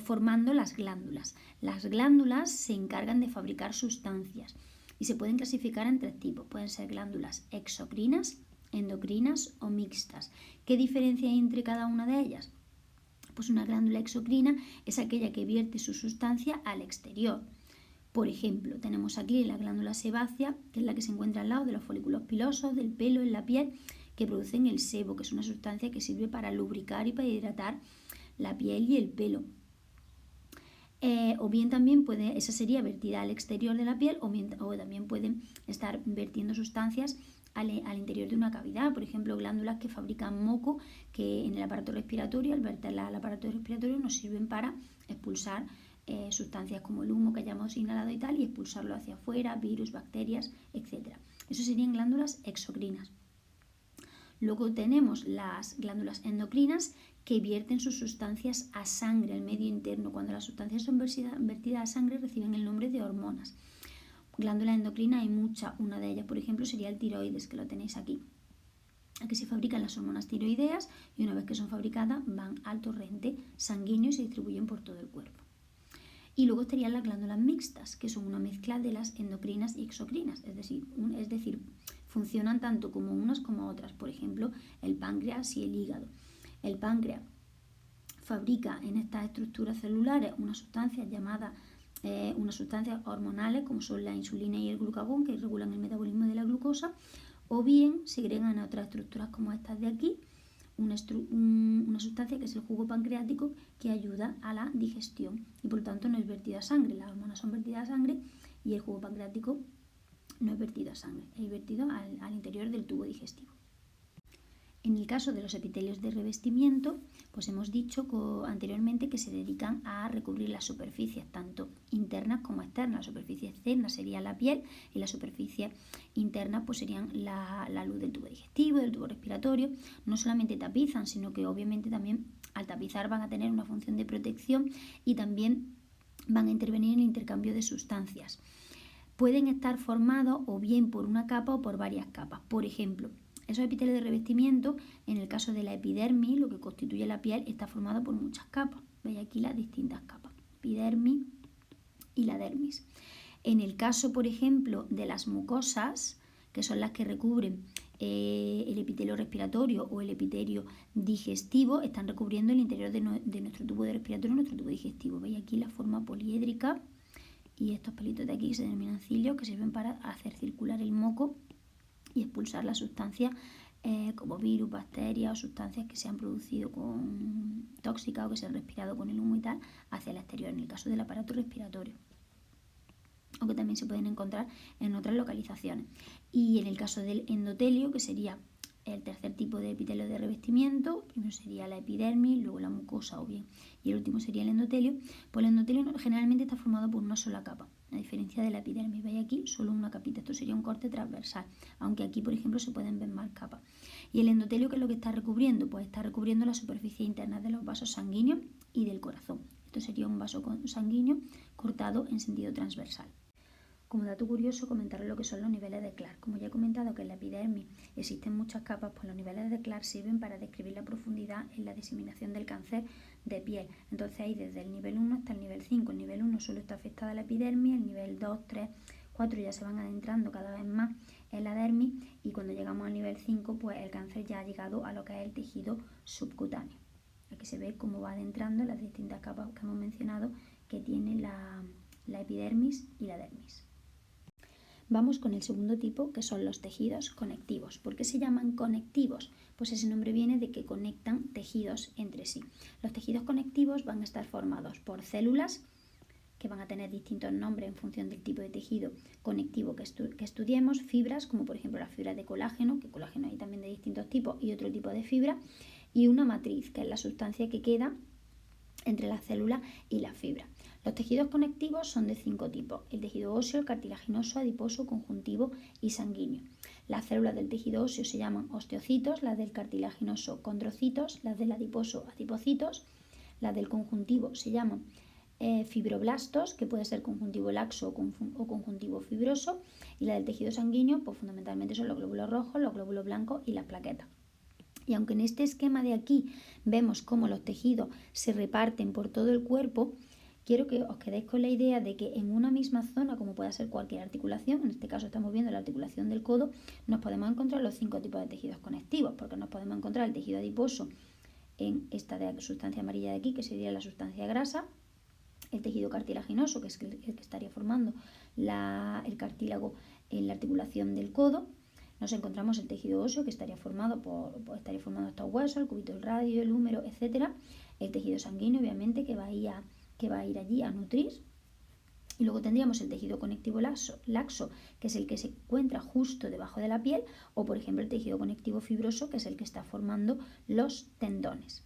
formando las glándulas. Las glándulas se encargan de fabricar sustancias y se pueden clasificar en 3 tipos. Pueden ser glándulas exocrinas, endocrinas o mixtas. ¿Qué diferencia hay entre cada una de ellas? Pues una glándula exocrina es aquella que vierte su sustancia al exterior. Por ejemplo, tenemos aquí la glándula sebácea, que es la que se encuentra al lado de los folículos pilosos, del pelo, en la piel, que producen el sebo, que es una sustancia que sirve para lubricar y para hidratar la piel y el pelo. O bien también esa sería vertida al exterior de la piel, o también pueden estar vertiendo sustancias al interior de una cavidad. Por ejemplo, glándulas que fabrican moco, que en el aparato respiratorio, al verterla al aparato respiratorio, nos sirven para expulsar sustancias como el humo que hayamos inhalado y tal, y expulsarlo hacia afuera, virus, bacterias, etc. Eso serían glándulas exocrinas. Luego tenemos las glándulas endocrinas, que vierten sus sustancias a sangre, al medio interno. Cuando las sustancias son vertidas a sangre reciben el nombre de hormonas. Glándulas endocrinas hay muchas, una de ellas por ejemplo sería el tiroides, que lo tenéis aquí. Aquí se fabrican las hormonas tiroideas y una vez que son fabricadas van al torrente sanguíneo y se distribuyen por todo el cuerpo. Y luego estarían las glándulas mixtas, que son una mezcla de las endocrinas y exocrinas, es decir, funcionan tanto como unas como otras. Por ejemplo, el páncreas y el hígado. El páncreas fabrica en estas estructuras celulares unas sustancias hormonales, como son la insulina y el glucagón, que regulan el metabolismo de la glucosa, o bien segregan a otras estructuras como estas de aquí, una sustancia que es el jugo pancreático, que ayuda a la digestión y por lo tanto no es vertido a sangre. Las hormonas son vertidas a sangre y el jugo pancreático no es vertido a sangre, es vertido al interior del tubo digestivo. En el caso de los epitelios de revestimiento, pues hemos dicho anteriormente que se dedican a recubrir las superficies tanto internas como externas. La superficie externa sería la piel y la superficie interna pues serían la luz del tubo digestivo, del tubo respiratorio. No solamente tapizan, sino que obviamente también al tapizar van a tener una función de protección y también van a intervenir en el intercambio de sustancias. Pueden estar formados o bien por una capa o por varias capas. Por ejemplo, esos epitelios de revestimiento, en el caso de la epidermis, lo que constituye la piel, está formado por muchas capas. Veis aquí las distintas capas, epidermis y la dermis. En el caso, por ejemplo, de las mucosas, que son las que recubren el epitelio respiratorio o el epitelio digestivo, están recubriendo el interior de nuestro tubo de respiratorio, nuestro tubo digestivo. Veis aquí la forma poliédrica y estos pelitos de aquí se denominan cilios, que sirven para hacer circular el moco y expulsar las sustancias como virus, bacterias o sustancias que se han producido tóxicas o que se han respirado con el humo y tal hacia el exterior, en el caso del aparato respiratorio. o que también se pueden encontrar en otras localizaciones. Y en el caso del endotelio, que sería el tercer tipo de epitelio de revestimiento, primero sería la epidermis, luego la mucosa o bien, y el último sería el endotelio, pues el endotelio generalmente está formado por una sola capa, a diferencia de la epidermis. Veis aquí solo una capita, esto sería un corte transversal, aunque aquí por ejemplo se pueden ver más capas. Y el endotelio, ¿qué es lo que está recubriendo? Pues está recubriendo la superficie interna de los vasos sanguíneos y del corazón. Esto sería un vaso sanguíneo cortado en sentido transversal. Como dato curioso, comentaros lo que son los niveles de Clark. Como ya he comentado que en la epidermis existen muchas capas, pues los niveles de Clark sirven para describir la profundidad en la diseminación del cáncer de piel. Entonces hay desde el nivel 1 hasta el nivel 5. El nivel 1 solo está afectada la epidermis, el nivel 2, 3, 4 ya se van adentrando cada vez más en la dermis y cuando llegamos al nivel 5, pues el cáncer ya ha llegado a lo que es el tejido subcutáneo. Aquí se ve cómo va adentrando las distintas capas que hemos mencionado que tiene la epidermis y la dermis. Vamos con el segundo tipo, que son los tejidos conectivos. ¿Por qué se llaman conectivos? Pues ese nombre viene de que conectan tejidos entre sí. Los tejidos conectivos van a estar formados por células que van a tener distintos nombres en función del tipo de tejido conectivo que estudiemos, fibras, como por ejemplo las fibras de colágeno, que colágeno hay también de distintos tipos, y otro tipo de fibra, y una matriz, que es la sustancia que queda entre la célula y la fibra. Los tejidos conectivos son de 5 tipos: el tejido óseo, el cartilaginoso, adiposo, conjuntivo y sanguíneo. Las células del tejido óseo se llaman osteocitos, las del cartilaginoso condrocitos, las del adiposo adipocitos, las del conjuntivo se llaman fibroblastos, que puede ser conjuntivo laxo o conjuntivo fibroso, y la del tejido sanguíneo pues fundamentalmente son los glóbulos rojos, los glóbulos blancos y las plaquetas. Y aunque en este esquema de aquí vemos cómo los tejidos se reparten por todo el cuerpo, quiero que os quedéis con la idea de que en una misma zona, como puede ser cualquier articulación, en este caso estamos viendo la articulación del codo, nos podemos encontrar los 5 tipos de tejidos conectivos, porque nos podemos encontrar el tejido adiposo en esta de sustancia amarilla de aquí, que sería la sustancia grasa, el tejido cartilaginoso, que es el que estaría formando el cartílago en la articulación del codo. Nos encontramos el tejido óseo, que estaría formado estos huesos, el cúbito, el radio, el húmero, etc. El tejido sanguíneo, obviamente, que va a ir allí a nutrir. Y luego tendríamos el tejido conectivo laxo, que es el que se encuentra justo debajo de la piel, o por ejemplo el tejido conectivo fibroso, que es el que está formando los tendones.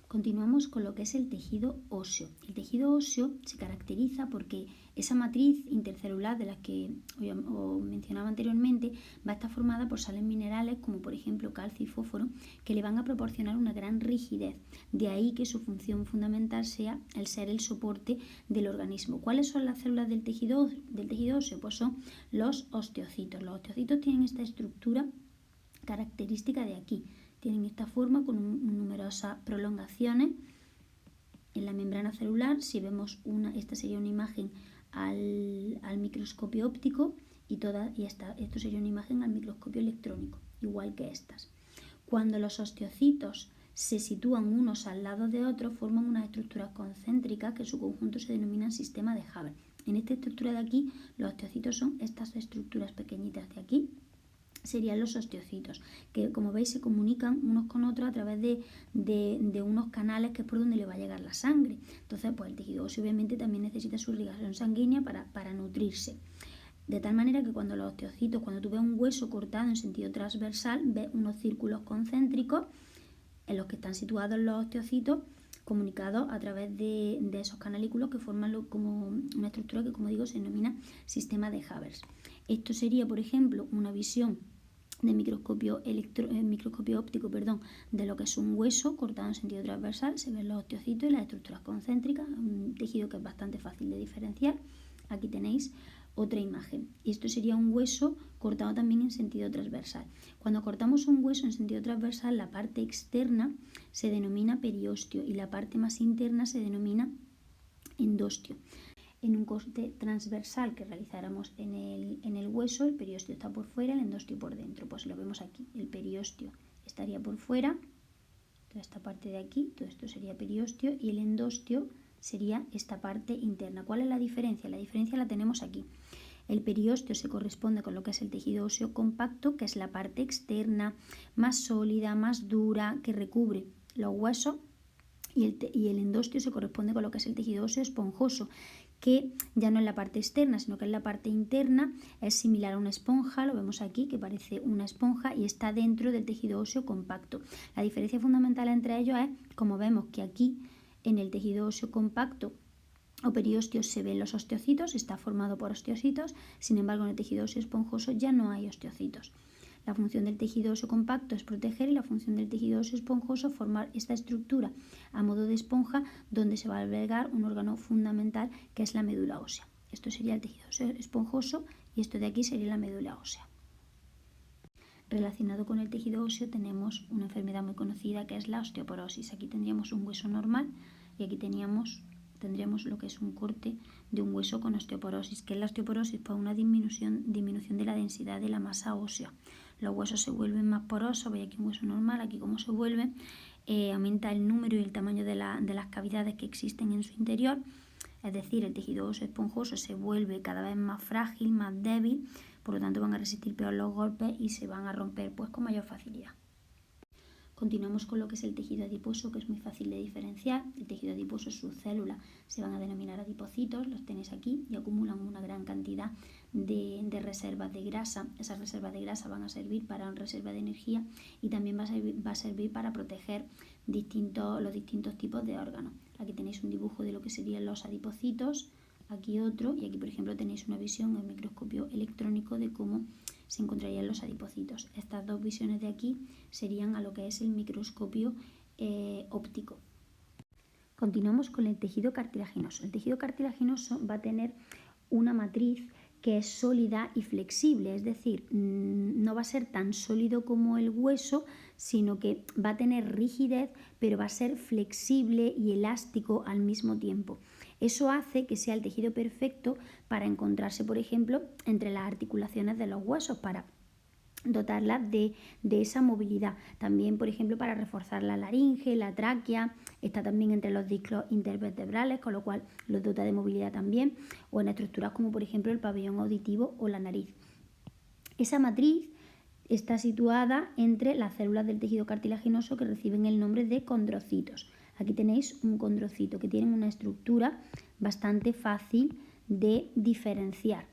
Continuamos con lo que es el tejido óseo. El tejido óseo se caracteriza porque esa matriz intercelular de la que os mencionaba anteriormente va a estar formada por sales minerales como por ejemplo calcio y fósforo, que le van a proporcionar una gran rigidez. De ahí que su función fundamental sea el ser el soporte del organismo. ¿Cuáles son las células del tejido óseo? Pues son los osteocitos. Los osteocitos tienen esta estructura característica de aquí. Tienen esta forma con numerosas prolongaciones en la membrana celular. Si vemos esta sería una imagen al microscopio óptico y esto sería una imagen al microscopio electrónico, igual que estas. Cuando los osteocitos se sitúan unos al lado de otros, forman unas estructuras concéntricas que en su conjunto se denominan sistema de Haber. En esta estructura de aquí, los osteocitos son estas estructuras pequeñitas de aquí. Serían los osteocitos, que como veis se comunican unos con otros a través de unos canales que es por donde le va a llegar la sangre. Entonces, pues el tejido óseo obviamente también necesita su irrigación sanguínea para nutrirse. De tal manera que cuando los osteocitos, cuando tú ves un hueso cortado en sentido transversal, ves unos círculos concéntricos en los que están situados los osteocitos, comunicados a través de esos canalículos que forman como una estructura que, como digo, se denomina sistema de Haber. Esto sería, por ejemplo, una visión de microscopio óptico, de lo que es un hueso cortado en sentido transversal. Se ven los osteocitos y las estructuras concéntricas, un tejido que es bastante fácil de diferenciar. Aquí tenéis otra imagen. Y esto sería un hueso cortado también en sentido transversal. Cuando cortamos un hueso en sentido transversal, la parte externa se denomina periostio y la parte más interna se denomina endostio. En un corte transversal que realizáramos en el hueso, el periostio está por fuera, el endostio por dentro. Pues lo vemos aquí. El periostio estaría por fuera, toda esta parte de aquí, todo esto sería periostio, y el endostio sería esta parte interna. ¿Cuál es la diferencia? La diferencia la tenemos aquí. El periostio se corresponde con lo que es el tejido óseo compacto, que es la parte externa, más sólida, más dura, que recubre los huesos, y el endostio se corresponde con lo que es el tejido óseo esponjoso, que ya no es la parte externa, sino que es la parte interna, es similar a una esponja, lo vemos aquí que parece una esponja y está dentro del tejido óseo compacto. La diferencia fundamental entre ellos es, como vemos que aquí en el tejido óseo compacto o periósteo se ven los osteocitos, está formado por osteocitos, sin embargo en el tejido óseo esponjoso ya no hay osteocitos. La función del tejido óseo compacto es proteger y la función del tejido óseo esponjoso formar esta estructura a modo de esponja donde se va a albergar un órgano fundamental que es la médula ósea. Esto sería el tejido óseo esponjoso y esto de aquí sería la médula ósea. Relacionado con el tejido óseo tenemos una enfermedad muy conocida que es la osteoporosis. Aquí tendríamos un hueso normal y aquí tendríamos lo que es un corte de un hueso con osteoporosis. ¿Qué es la osteoporosis? Pues una disminución de la densidad de la masa ósea. Los huesos se vuelven más porosos, veis aquí un hueso normal, aquí como se vuelve, aumenta el número y el tamaño de las cavidades que existen en su interior, es decir, el tejido óseo esponjoso se vuelve cada vez más frágil, más débil, por lo tanto van a resistir peor los golpes y se van a romper pues con mayor facilidad. Continuamos con lo que es el tejido adiposo, que es muy fácil de diferenciar. El tejido adiposo, sus células se van a denominar adipocitos, los tenéis aquí, y acumulan una gran cantidad de reservas de grasa. Esas reservas de grasa van a servir para una reserva de energía y también va a servir para proteger los distintos tipos de órganos. Aquí tenéis un dibujo de lo que serían los adipocitos, aquí otro, y aquí por ejemplo tenéis una visión en microscopio electrónico de cómo se encontrarían los adipocitos. Estas dos visiones de aquí serían a lo que es el microscopio óptico. Continuamos con el tejido cartilaginoso. El tejido cartilaginoso va a tener una matriz que es sólida y flexible, es decir, no va a ser tan sólido como el hueso, sino que va a tener rigidez, pero va a ser flexible y elástico al mismo tiempo. Eso hace que sea el tejido perfecto para encontrarse, por ejemplo, entre las articulaciones de los huesos, para dotarlas de esa movilidad. También, por ejemplo, para reforzar la laringe, la tráquea, está también entre los discos intervertebrales, con lo cual los dota de movilidad también, o en estructuras como por ejemplo el pabellón auditivo o la nariz. Esa matriz está situada entre las células del tejido cartilaginoso que reciben el nombre de condrocitos. Aquí tenéis un condrocito que tiene una estructura bastante fácil de diferenciar.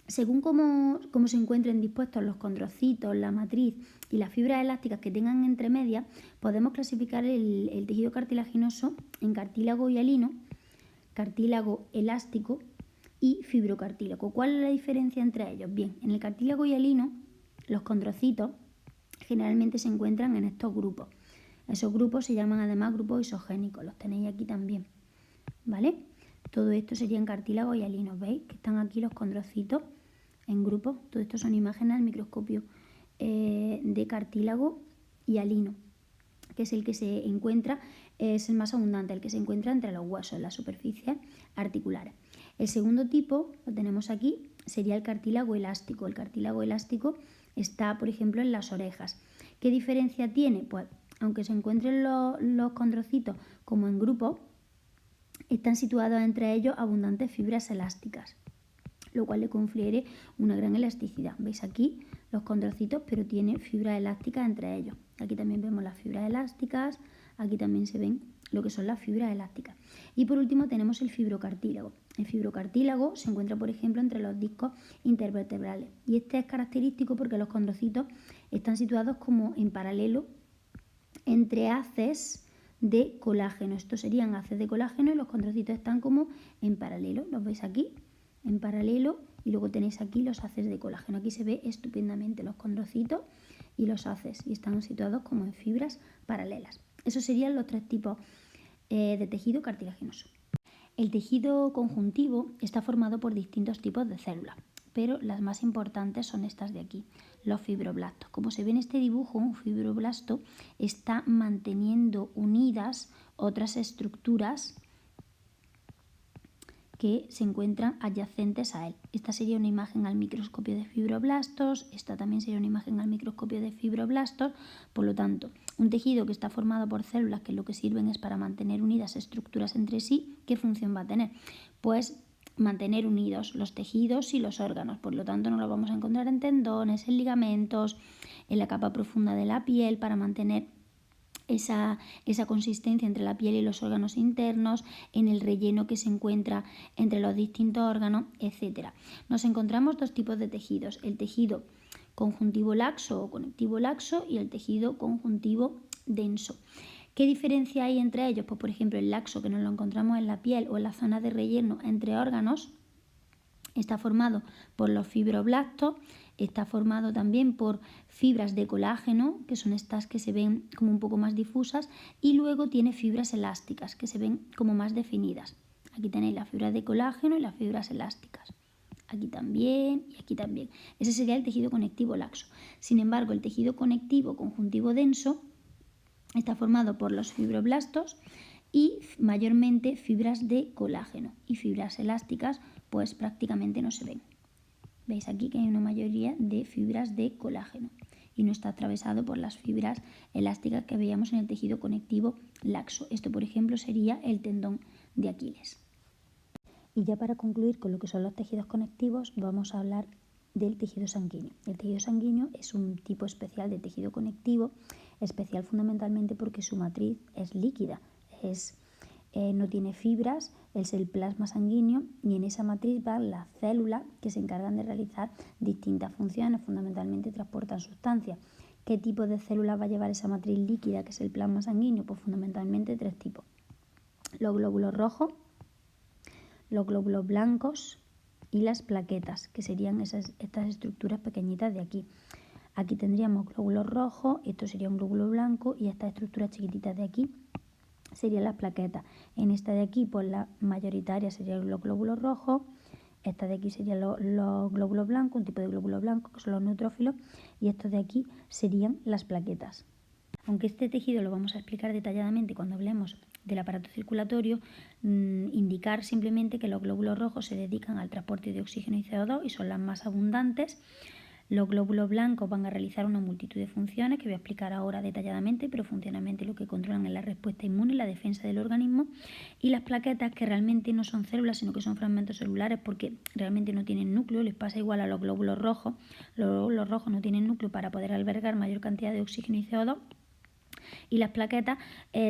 Según cómo se encuentren dispuestos los condrocitos, la matriz y las fibras elásticas que tengan entre medias, podemos clasificar el tejido cartilaginoso en cartílago hialino, cartílago elástico y fibrocartílago. ¿Cuál es la diferencia entre ellos? Bien, en el cartílago hialino, los condrocitos generalmente se encuentran en estos grupos. Esos grupos se llaman además grupos isogénicos, los tenéis aquí también, ¿vale? Todo esto sería en cartílago hialino, ¿veis? Que están aquí los condrocitos en grupos. Todo esto son imágenes al microscopio de cartílago hialino, que es el que se encuentra, es el más abundante, el que se encuentra entre los huesos, en las superficies articulares. El segundo tipo, lo tenemos aquí, sería el cartílago elástico. El cartílago elástico está, por ejemplo, en las orejas. ¿Qué diferencia tiene? Pues, aunque se encuentren los condrocitos como en grupo, están situados entre ellos abundantes fibras elásticas, lo cual le confiere una gran elasticidad. ¿Veis aquí los condrocitos? Pero tiene fibras elásticas entre ellos. Aquí también vemos las fibras elásticas, aquí también se ven lo que son las fibras elásticas. Y por último tenemos el fibrocartílago. El fibrocartílago se encuentra, por ejemplo, entre los discos intervertebrales. Y este es característico porque los condrocitos están situados como en paralelo entre haces de colágeno. Estos serían haces de colágeno y los condrocitos están como en paralelo. ¿Los veis aquí? En paralelo, y luego tenéis aquí los haces de colágeno. Aquí se ve estupendamente los condrocitos y los haces y están situados como en fibras paralelas. Esos serían los tres tipos de tejido cartilaginoso. El tejido conjuntivo está formado por distintos tipos de células, pero las más importantes son estas de aquí, los fibroblastos. Como se ve en este dibujo, un fibroblasto está manteniendo unidas otras estructuras que se encuentran adyacentes a él. Esta sería una imagen al microscopio de fibroblastos, esta también sería una imagen al microscopio de fibroblastos. Por lo tanto, un tejido que está formado por células que lo que sirven es para mantener unidas estructuras entre sí, ¿qué función va a tener? Pues mantener unidos los tejidos y los órganos. Por lo tanto, no lo vamos a encontrar en tendones, en ligamentos, en la capa profunda de la piel, para mantener esa consistencia entre la piel y los órganos internos, en el relleno que se encuentra entre los distintos órganos, etc. Nos encontramos dos tipos de tejidos, el tejido conjuntivo laxo o conectivo laxo y el tejido conjuntivo denso. ¿Qué diferencia hay entre ellos? Pues por ejemplo el laxo, que nos lo encontramos en la piel o en la zona de relleno entre órganos, está formado por los fibroblastos, está formado también por fibras de colágeno, que son estas que se ven como un poco más difusas, y luego tiene fibras elásticas, que se ven como más definidas. Aquí tenéis las fibras de colágeno y las fibras elásticas. Aquí también y aquí también. Ese sería el tejido conectivo laxo. Sin embargo, el tejido conectivo conjuntivo denso está formado por los fibroblastos y mayormente fibras de colágeno, y fibras elásticas pues prácticamente no se ven. Veis aquí que hay una mayoría de fibras de colágeno y no está atravesado por las fibras elásticas que veíamos en el tejido conectivo laxo. Esto, por ejemplo, sería el tendón de Aquiles. Y ya para concluir con lo que son los tejidos conectivos, vamos a hablar del tejido sanguíneo. El tejido sanguíneo es un tipo especial de tejido conectivo, especial fundamentalmente porque su matriz es líquida, no tiene fibras, es el plasma sanguíneo, y en esa matriz van las células que se encargan de realizar distintas funciones, fundamentalmente transportan sustancias. ¿Qué tipo de células va a llevar esa matriz líquida, que es el plasma sanguíneo? Pues fundamentalmente tres tipos: los glóbulos rojos, los glóbulos blancos y las plaquetas, que serían estas estructuras pequeñitas de aquí. Aquí tendríamos glóbulos rojos, esto sería un glóbulo blanco, y estas estructuras chiquititas de aquí serían las plaquetas. En esta de aquí, pues la mayoritaria serían los glóbulos rojos, esta de aquí serían los glóbulos blancos, un tipo de glóbulo blanco que son los neutrófilos, y estos de aquí serían las plaquetas. Aunque este tejido lo vamos a explicar detalladamente cuando hablemos del aparato circulatorio, indicar simplemente que los glóbulos rojos se dedican al transporte de oxígeno y CO2 y son las más abundantes. Los glóbulos blancos van a realizar una multitud de funciones que voy a explicar ahora detalladamente, pero funcionalmente lo que controlan es la respuesta inmune y la defensa del organismo. Y las plaquetas, que realmente no son células, sino que son fragmentos celulares porque realmente no tienen núcleo, les pasa igual a los glóbulos rojos. Los glóbulos rojos no tienen núcleo para poder albergar mayor cantidad de oxígeno y CO2. Y las plaquetas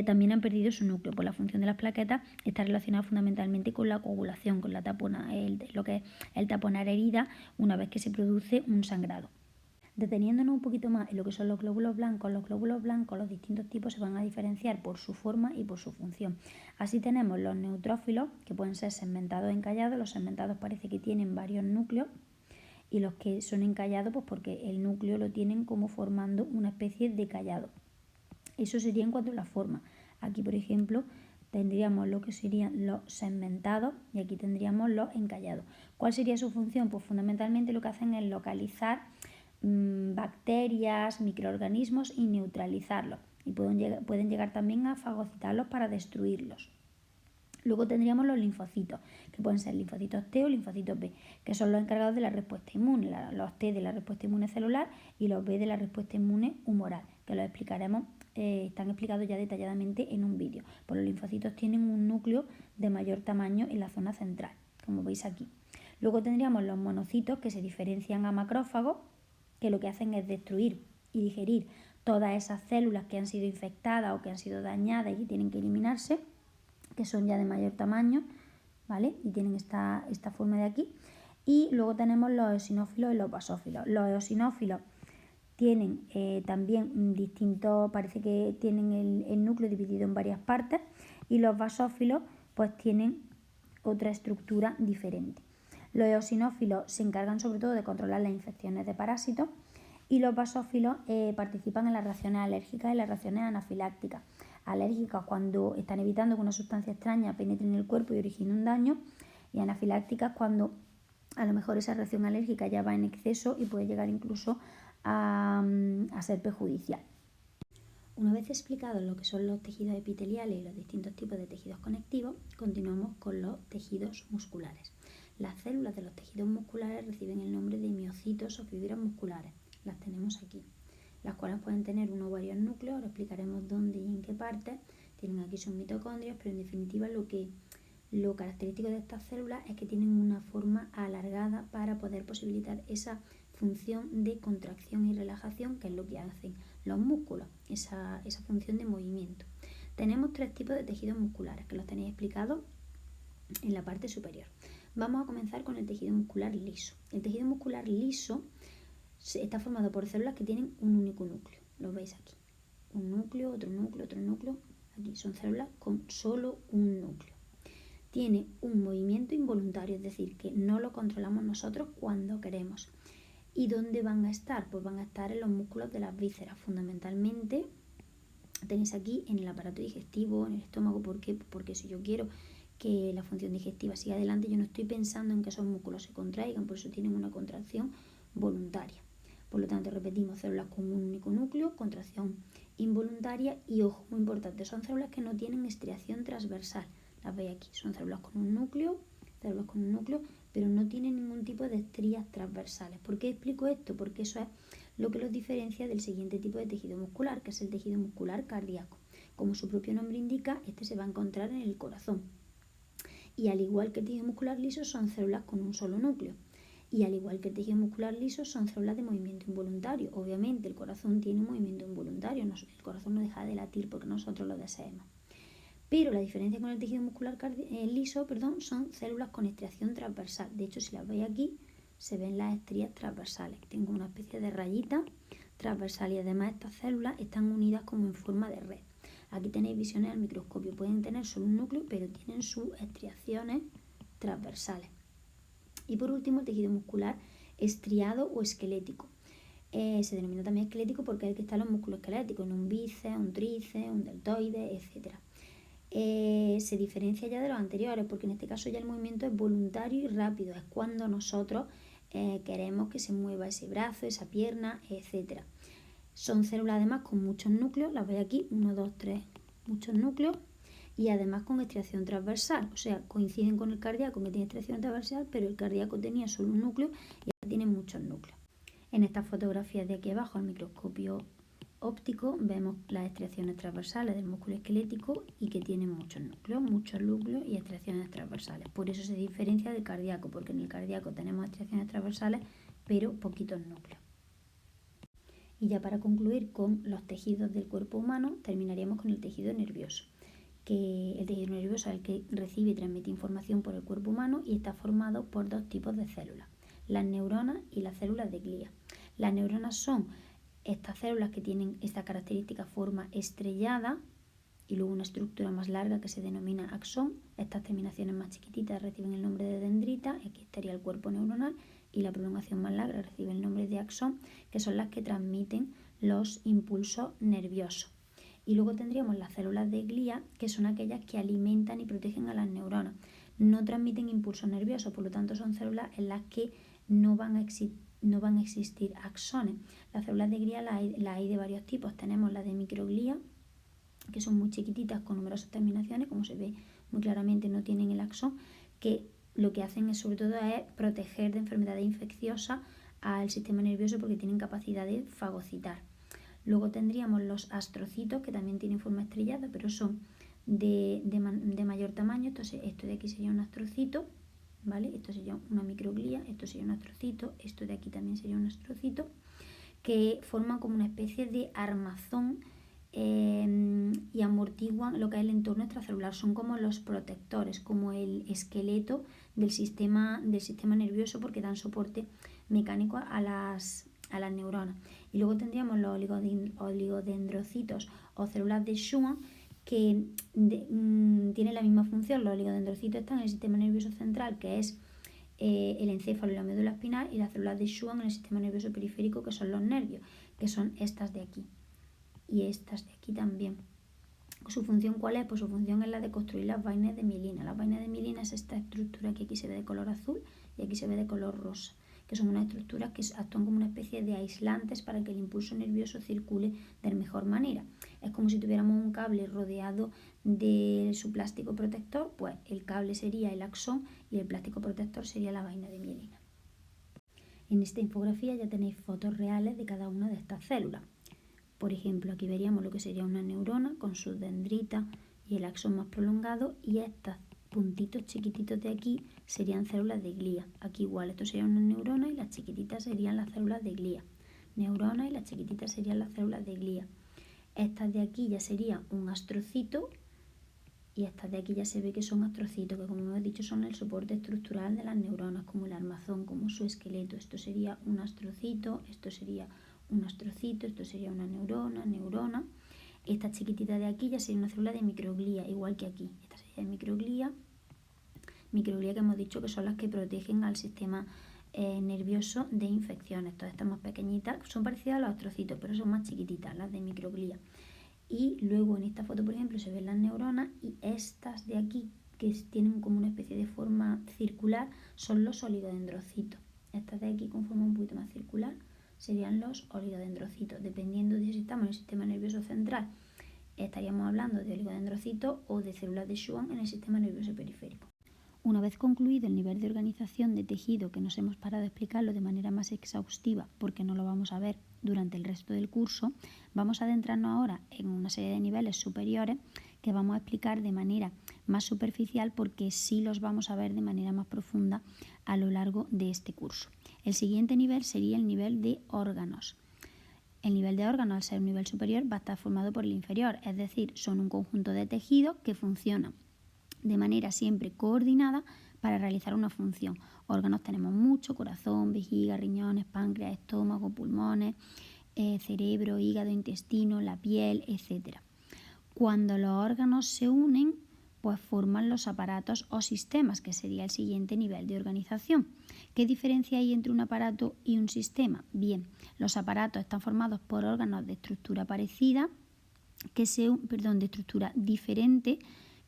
también han perdido su núcleo. Pues la función de las plaquetas está relacionada fundamentalmente con la coagulación, con lo que es el taponar heridas una vez que se produce un sangrado. Deteniéndonos un poquito más en lo que son los glóbulos blancos, los distintos tipos se van a diferenciar por su forma y por su función. Así tenemos los neutrófilos, que pueden ser segmentados o encallados. Los segmentados parece que tienen varios núcleos, y los que son encallados, pues porque el núcleo lo tienen como formando una especie de callado. Eso sería en cuanto a la forma. Aquí, por ejemplo, tendríamos lo que serían los segmentados y aquí tendríamos los encallados. ¿Cuál sería su función? Pues fundamentalmente lo que hacen es localizar bacterias, microorganismos y neutralizarlos. Y pueden llegar también a fagocitarlos para destruirlos. Luego tendríamos los linfocitos, que pueden ser linfocitos T o linfocitos B, que son los encargados de la respuesta inmune, los T de la respuesta inmune celular y los B de la respuesta inmune humoral, que los explicaremos, están explicados ya detalladamente en un vídeo. Pues los linfocitos tienen un núcleo de mayor tamaño en la zona central, como veis aquí. Luego tendríamos los monocitos, que se diferencian a macrófagos, que lo que hacen es destruir y digerir todas esas células que han sido infectadas o que han sido dañadas y que tienen que eliminarse, que son ya de mayor tamaño, ¿vale? Y tienen esta forma de aquí. Y luego tenemos los eosinófilos y los basófilos. Los eosinófilos tienen también distintos, parece que tienen el núcleo dividido en varias partes, y los basófilos pues tienen otra estructura diferente. Los eosinófilos se encargan sobre todo de controlar las infecciones de parásitos, y los basófilos participan en las reacciones alérgicas y las reacciones anafilácticas. Alérgicas cuando están evitando que una sustancia extraña penetre en el cuerpo y origine un daño, y anafilácticas cuando a lo mejor esa reacción alérgica ya va en exceso y puede llegar incluso a ser perjudicial. Una vez explicado lo que son los tejidos epiteliales y los distintos tipos de tejidos conectivos, continuamos con los tejidos musculares. Las células de los tejidos musculares reciben el nombre de miocitos o fibras musculares. Las tenemos aquí, las cuales pueden tener uno o varios núcleos. Ahora explicaremos dónde y en qué parte. Tienen aquí sus mitocondrias, pero en definitiva lo característico de estas células es que tienen una forma alargada para poder posibilitar esa función de contracción y relajación, que es lo que hacen los músculos, esa función de movimiento. Tenemos 3 tipos de tejidos musculares, que los tenéis explicados en la parte superior. Vamos a comenzar con el tejido muscular liso. El tejido muscular liso está formado por células que tienen un único núcleo. Lo veis aquí. Un núcleo, otro núcleo, otro núcleo. Aquí son células con solo un núcleo. Tiene un movimiento involuntario, es decir, que no lo controlamos nosotros cuando queremos. ¿Y dónde van a estar? Pues van a estar en los músculos de las vísceras, fundamentalmente. Tenéis aquí en el aparato digestivo, en el estómago. ¿Por qué? Porque si yo quiero que la función digestiva siga adelante, yo no estoy pensando en que esos músculos se contraigan, por eso tienen una contracción voluntaria. Por lo tanto, repetimos, células con un único núcleo, contracción involuntaria y, ojo, muy importante, son células que no tienen estriación transversal. Las veis aquí, son células con un núcleo, pero no tienen ningún tipo de estrías transversales. ¿Por qué explico esto? Porque eso es lo que los diferencia del siguiente tipo de tejido muscular, que es el tejido muscular cardíaco. Como su propio nombre indica, este se va a encontrar en el corazón. Y al igual que el tejido muscular liso, son células con un solo núcleo. Y al igual que el tejido muscular liso, son células de movimiento involuntario. Obviamente, el corazón tiene un movimiento involuntario. El corazón no deja de latir porque nosotros lo deseemos. Pero la diferencia con el tejido muscular liso, son células con estriación transversal. De hecho, si las veis aquí, se ven las estrías transversales. Tengo una especie de rayita transversal y además estas células están unidas como en forma de red. Aquí tenéis visiones al microscopio. Pueden tener solo un núcleo, pero tienen sus estriaciones transversales. Y por último, el tejido muscular estriado o esquelético. Se denomina también esquelético porque es el que está en los músculos esqueléticos, en un bíceps, un tríceps, un deltoide, etc. Se diferencia ya de los anteriores porque en este caso ya el movimiento es voluntario y rápido. Es cuando nosotros queremos que se mueva ese brazo, esa pierna, etc. Son células además con muchos núcleos, las veis aquí, 1, 2, 3, muchos núcleos. Y además con estriación transversal, o sea, coinciden con el cardíaco que tiene estriación transversal, pero el cardíaco tenía solo un núcleo y ahora tiene muchos núcleos. En estas fotografías de aquí abajo, al microscopio óptico, vemos las estriaciones transversales del músculo esquelético y que tienen muchos núcleos y estriaciones transversales. Por eso se diferencia del cardíaco, porque en el cardíaco tenemos estriaciones transversales, pero poquitos núcleos. Y ya para concluir con los tejidos del cuerpo humano, terminaríamos con el tejido nervioso. Que el tejido nervioso es el que recibe y transmite información por el cuerpo humano y está formado por 2 tipos de células, las neuronas y las células de glía. Las neuronas son estas células que tienen esta característica forma estrellada y luego una estructura más larga que se denomina axón. Estas terminaciones más chiquititas reciben el nombre de dendrita, aquí estaría el cuerpo neuronal, y la prolongación más larga recibe el nombre de axón, que son las que transmiten los impulsos nerviosos. Y luego tendríamos las células de glía, que son aquellas que alimentan y protegen a las neuronas. No transmiten impulsos nerviosos, por lo tanto son células en las que no van a existir axones. Las células de glía las hay de varios tipos. Tenemos las de microglía, que son muy chiquititas con numerosas terminaciones, como se ve muy claramente no tienen el axón, que lo que hacen es sobre todo es proteger de enfermedades infecciosas al sistema nervioso porque tienen capacidad de fagocitar. Luego tendríamos los astrocitos, que también tienen forma estrellada, pero son de mayor tamaño. Entonces, esto de aquí sería un astrocito, ¿vale? Esto sería una microglía, esto sería un astrocito, esto de aquí también sería un astrocito, que forman como una especie de armazón y amortiguan lo que es el entorno extracelular. Son como los protectores, como el esqueleto del sistema nervioso, porque dan soporte mecánico a las neuronas. Y luego tendríamos los oligodendrocitos o células de Schwann, que tienen la misma función. Los oligodendrocitos están en el sistema nervioso central, que es el encéfalo y la médula espinal, y las células de Schwann en el sistema nervioso periférico, que son los nervios, que son estas de aquí y estas de aquí también. ¿Su función cuál es? Pues su función es la de construir las vainas de mielina. Las vainas de mielina es esta estructura que aquí se ve de color azul y aquí se ve de color rosa, que son unas estructuras que actúan como una especie de aislantes para que el impulso nervioso circule de la mejor manera. Es como si tuviéramos un cable rodeado de su plástico protector, pues el cable sería el axón y el plástico protector sería la vaina de mielina. En esta infografía ya tenéis fotos reales de cada una de estas células. Por ejemplo, aquí veríamos lo que sería una neurona con sus dendritas y el axón más prolongado, y estos puntitos chiquititos de aquí serían células de glía. Aquí igual, esto sería una neurona y las chiquititas serían las células de glía. Neurona y las chiquititas serían las células de glía. Estas de aquí ya sería un astrocito y estas de aquí ya se ve que son astrocitos, que como hemos dicho son el soporte estructural de las neuronas, como el armazón, como su esqueleto. Esto sería un astrocito, esto sería un astrocito, esto sería una neurona. Esta chiquitita de aquí ya sería una célula de microglía, igual que aquí. Esta sería de microglía que hemos dicho que son las que protegen al sistema nervioso de infecciones. Todas estas más pequeñitas son parecidas a los astrocitos, pero son más chiquititas, las de microglía. Y luego en esta foto, por ejemplo, se ven las neuronas y estas de aquí, que tienen como una especie de forma circular, son los oligodendrocitos. Estas de aquí con forma un poquito más circular serían los oligodendrocitos. Dependiendo de si estamos en el sistema nervioso central, estaríamos hablando de oligodendrocitos o de células de Schwann en el sistema nervioso periférico. Una vez concluido el nivel de organización de tejido, que nos hemos parado a explicarlo de manera más exhaustiva porque no lo vamos a ver durante el resto del curso, vamos a adentrarnos ahora en una serie de niveles superiores que vamos a explicar de manera más superficial porque sí los vamos a ver de manera más profunda a lo largo de este curso. El siguiente nivel sería el nivel de órganos. El nivel de órganos, al ser un nivel superior, va a estar formado por el inferior, es decir, son un conjunto de tejidos que funcionan de manera siempre coordinada para realizar una función. Órganos tenemos mucho: corazón, vejiga, riñones, páncreas, estómago, pulmones, cerebro, hígado, intestino, la piel, etc. Cuando los órganos se unen, pues forman los aparatos o sistemas, que sería el siguiente nivel de organización. ¿Qué diferencia hay entre un aparato y un sistema? Bien, los aparatos están formados por órganos de estructura parecida, de estructura diferente,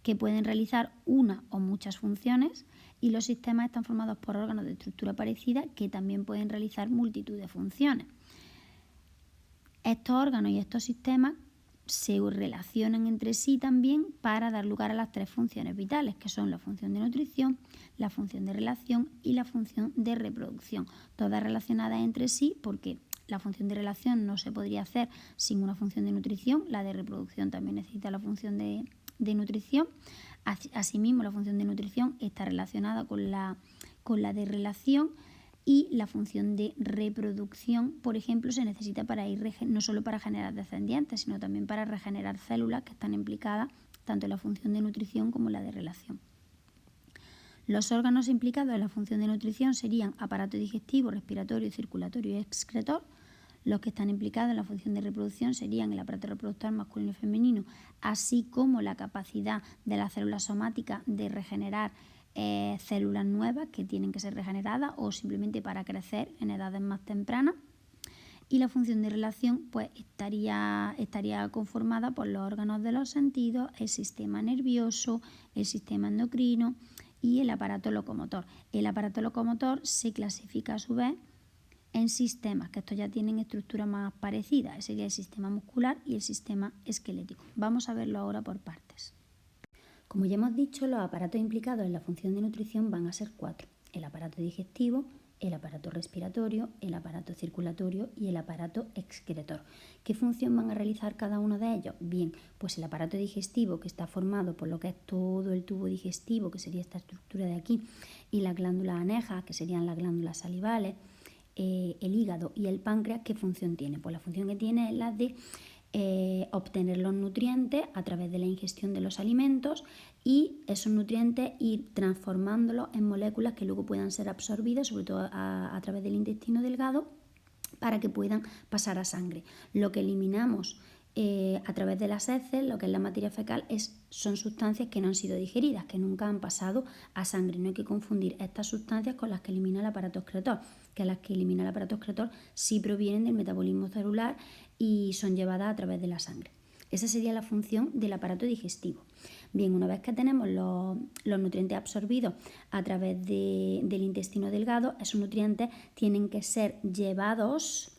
que pueden realizar una o muchas funciones, y los sistemas están formados por órganos de estructura parecida que también pueden realizar multitud de funciones. Estos órganos y estos sistemas se relacionan entre sí también para dar lugar a las tres funciones vitales, que son la función de nutrición, la función de relación y la función de reproducción, todas relacionadas entre sí porque la función de relación no se podría hacer sin una función de nutrición, la de reproducción también necesita la función de nutrición. Asimismo, la función de nutrición está relacionada con la de relación, y la función de reproducción, por ejemplo, se necesita para no solo para generar descendientes, sino también para regenerar células que están implicadas tanto en la función de nutrición como la de relación. Los órganos implicados en la función de nutrición serían aparato digestivo, respiratorio, circulatorio y excretor. Los que están implicados en la función de reproducción serían el aparato reproductor masculino y femenino, así como la capacidad de las células somáticas de regenerar células nuevas que tienen que ser regeneradas o simplemente para crecer en edades más tempranas. Y la función de relación pues estaría conformada por los órganos de los sentidos, el sistema nervioso, el sistema endocrino y el aparato locomotor. El aparato locomotor se clasifica a su vez en sistemas, que estos ya tienen estructuras más parecidas. Ese sería el sistema muscular y el sistema esquelético. Vamos a verlo ahora por partes. Como ya hemos dicho, los aparatos implicados en la función de nutrición van a ser 4. El aparato digestivo, el aparato respiratorio, el aparato circulatorio y el aparato excretor. ¿Qué función van a realizar cada uno de ellos? Bien, pues el aparato digestivo, que está formado por lo que es todo el tubo digestivo, que sería esta estructura de aquí, y las glándulas anejas, que serían las glándulas salivales, el hígado y el páncreas. ¿Qué función tiene? Pues la función que tiene es la de obtener los nutrientes a través de la ingestión de los alimentos, y esos nutrientes ir transformándolos en moléculas que luego puedan ser absorbidas, sobre todo a través del intestino delgado, para que puedan pasar a sangre. Lo que eliminamos a través de las heces, lo que es la materia fecal, son sustancias que no han sido digeridas, que nunca han pasado a sangre. No hay que confundir estas sustancias con las que elimina el aparato excretor, que las que elimina el aparato excretor sí provienen del metabolismo celular y son llevadas a través de la sangre. Esa sería la función del aparato digestivo. Bien, una vez que tenemos los nutrientes absorbidos a través del intestino delgado, esos nutrientes tienen que ser llevados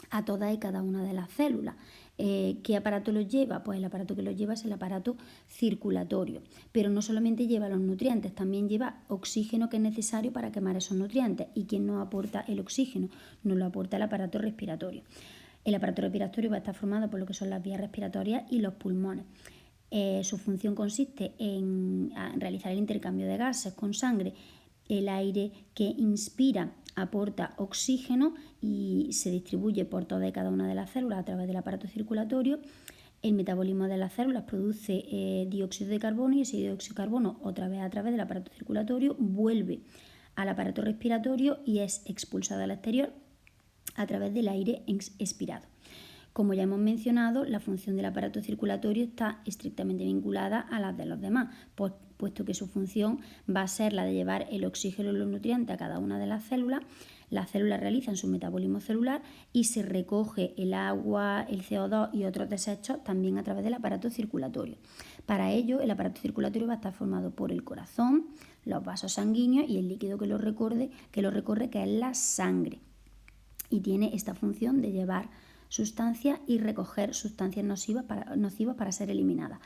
a todas y cada una de las células. ¿Qué aparato los lleva? Pues el aparato que los lleva es el aparato circulatorio, pero no solamente lleva los nutrientes, también lleva oxígeno, que es necesario para quemar esos nutrientes. ¿Y quién nos aporta el oxígeno? Nos lo aporta el aparato respiratorio. El aparato respiratorio va a estar formado por lo que son las vías respiratorias y los pulmones. Su función consiste en realizar el intercambio de gases con sangre el aire que inspira aporta oxígeno y se distribuye por toda y cada una de las células a través del aparato circulatorio. El metabolismo de las células produce dióxido de carbono y ese dióxido de carbono otra vez a través del aparato circulatorio vuelve al aparato respiratorio y es expulsado al exterior a través del aire expirado. Como ya hemos mencionado, la función del aparato circulatorio está estrictamente vinculada a las de los demás, puesto que su función va a ser la de llevar el oxígeno y los nutrientes a cada una de las células. Las células realizan su metabolismo celular y se recoge el agua, el CO2 y otros desechos también a través del aparato circulatorio. Para ello, el aparato circulatorio va a estar formado por el corazón, los vasos sanguíneos y el líquido que lo recorre, que es la sangre. Y tiene esta función de llevar sustancias y recoger sustancias nocivas para ser eliminadas.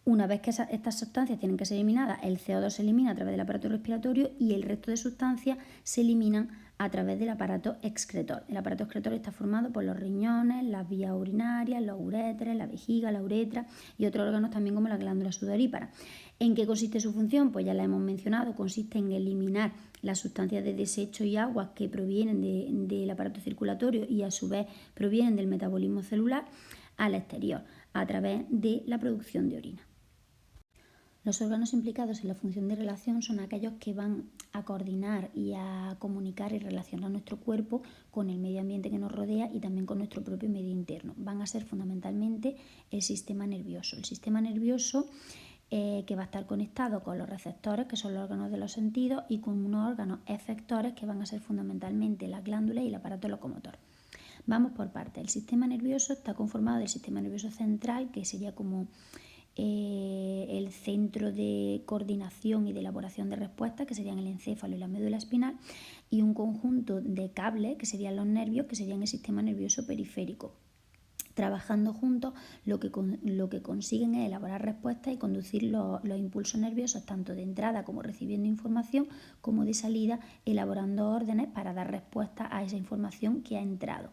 Una vez que estas sustancias tienen que ser eliminadas, el CO2 se elimina a través del aparato respiratorio y el resto de sustancias se eliminan a través del aparato excretor. El aparato excretor está formado por los riñones, las vías urinarias, los uréteres, la vejiga, la uretra y otros órganos también como la glándula sudorípara. ¿En qué consiste su función? Pues ya la hemos mencionado, consiste en eliminar las sustancias de desecho y aguas que provienen del aparato circulatorio y a su vez provienen del metabolismo celular al exterior a través de la producción de orina. Los órganos implicados en la función de relación son aquellos que van a coordinar y a comunicar y relacionar nuestro cuerpo con el medio ambiente que nos rodea y también con nuestro propio medio interno. Van a ser fundamentalmente el sistema nervioso. El sistema nervioso que va a estar conectado con los receptores, que son los órganos de los sentidos, y con unos órganos efectores que van a ser fundamentalmente las glándulas y el aparato locomotor. Vamos por partes. El sistema nervioso está conformado del sistema nervioso central, que sería como el centro de coordinación y de elaboración de respuestas, que serían el encéfalo y la médula espinal, y un conjunto de cables, que serían los nervios, que serían el sistema nervioso periférico. Trabajando juntos, lo que consiguen es elaborar respuestas y conducir los impulsos nerviosos, tanto de entrada como recibiendo información, como de salida, elaborando órdenes para dar respuesta a esa información que ha entrado.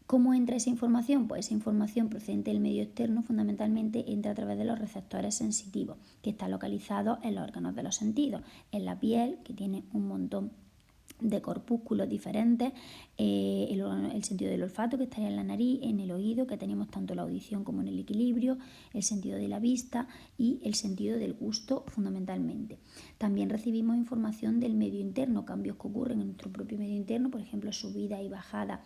¿Cómo entra esa información? Pues esa información procedente del medio externo fundamentalmente entra a través de los receptores sensitivos, que están localizados en los órganos de los sentidos, en la piel, que tiene un montón de corpúsculos diferentes, el sentido del olfato, que estaría en la nariz, en el oído, que tenemos tanto la audición como en el equilibrio, el sentido de la vista y el sentido del gusto fundamentalmente. También recibimos información del medio interno, cambios que ocurren en nuestro propio medio interno, por ejemplo, subida y bajada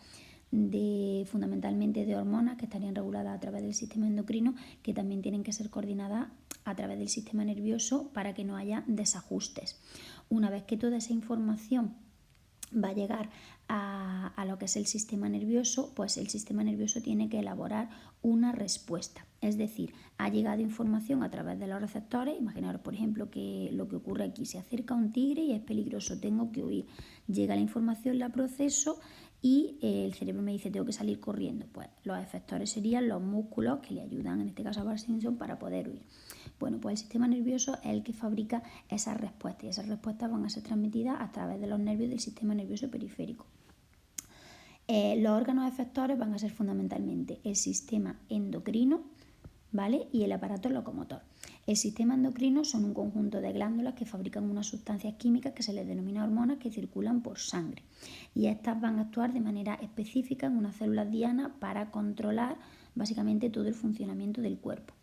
fundamentalmente de hormonas que estarían reguladas a través del sistema endocrino, que también tienen que ser coordinadas a través del sistema nervioso para que no haya desajustes. Una vez que toda esa información va a llegar a lo que es el sistema nervioso, pues el sistema nervioso tiene que elaborar una respuesta. Es decir, ha llegado información a través de los receptores. Imaginaros, por ejemplo, que lo que ocurre aquí, se acerca un tigre y es peligroso, tengo que huir. Llega la información, la proceso y el cerebro me dice tengo que salir corriendo. Pues los efectores serían los músculos que le ayudan, en este caso a Parkinson, para poder huir. Bueno, pues el sistema nervioso es el que fabrica esas respuestas y esas respuestas van a ser transmitidas a través de los nervios del sistema nervioso periférico. Los órganos efectores van a ser fundamentalmente el sistema endocrino, ¿vale? Y el aparato locomotor. El sistema endocrino son un conjunto de glándulas que fabrican unas sustancias químicas que se les denomina hormonas que circulan por sangre. Y estas van a actuar de manera específica en unas células dianas para controlar básicamente todo el funcionamiento del cuerpo.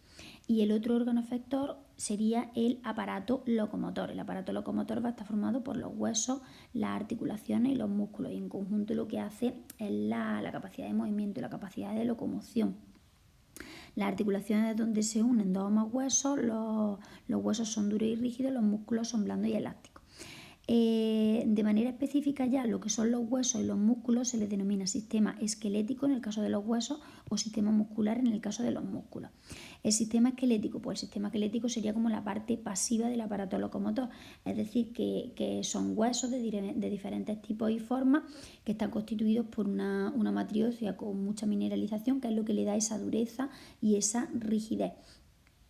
Y el otro órgano efector sería el aparato locomotor. El aparato locomotor va a estar formado por los huesos, las articulaciones y los músculos. Y en conjunto lo que hace es la capacidad de movimiento y la capacidad de locomoción. Las articulaciones es donde se unen dos o más huesos, los huesos son duros y rígidos, los músculos son blandos y elásticos. De manera específica ya lo que son los huesos y los músculos se les denomina sistema esquelético en el caso de los huesos o sistema muscular en el caso de los músculos. El sistema esquelético, pues el sistema esquelético sería como la parte pasiva del aparato locomotor, es decir, que son huesos de diferentes tipos y formas que están constituidos por una matriz ósea con mucha mineralización, que es lo que le da esa dureza y esa rigidez.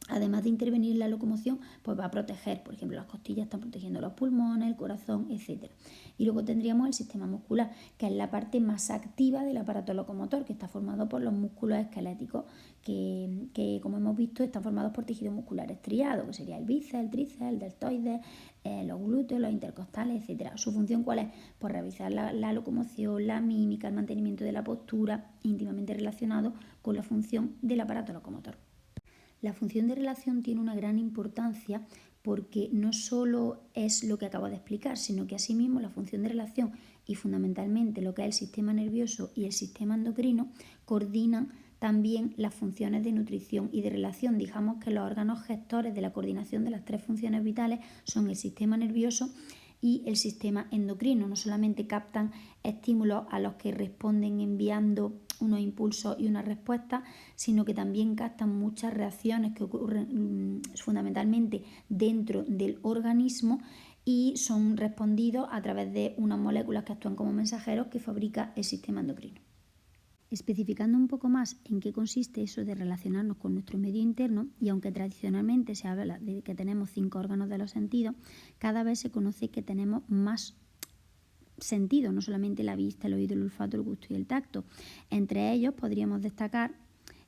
además de intervenir en la locomoción, pues va a proteger, por ejemplo, las costillas están protegiendo los pulmones, el corazón, etc. Y luego tendríamos el sistema muscular, que es la parte más activa del aparato locomotor, que está formado por los músculos esqueléticos, que como hemos visto, están formados por tejido muscular estriado, que sería el bíceps, el tríceps, el deltoides, los glúteos, los intercostales, etc. ¿Su función cuál es? Pues realizar la locomoción, la mímica, el mantenimiento de la postura, íntimamente relacionado con la función del aparato locomotor. La función de relación tiene una gran importancia porque no solo es lo que acabo de explicar, sino que asimismo la función de relación y fundamentalmente lo que es el sistema nervioso y el sistema endocrino coordinan también las funciones de nutrición y de relación. Digamos que los órganos gestores de la coordinación de las tres funciones vitales son el sistema nervioso y el sistema endocrino. No solamente captan estímulos a los que responden enviando unos impulsos y una respuesta, sino que también captan muchas reacciones que ocurren fundamentalmente dentro del organismo y son respondidos a través de unas moléculas que actúan como mensajeros que fabrica el sistema endocrino. Especificando un poco más en qué consiste eso de relacionarnos con nuestro medio interno, y aunque tradicionalmente se habla de que tenemos 5 órganos de los sentidos, cada vez se conoce que tenemos más sentidos, no solamente la vista, el oído, el olfato, el gusto y el tacto. Entre ellos podríamos destacar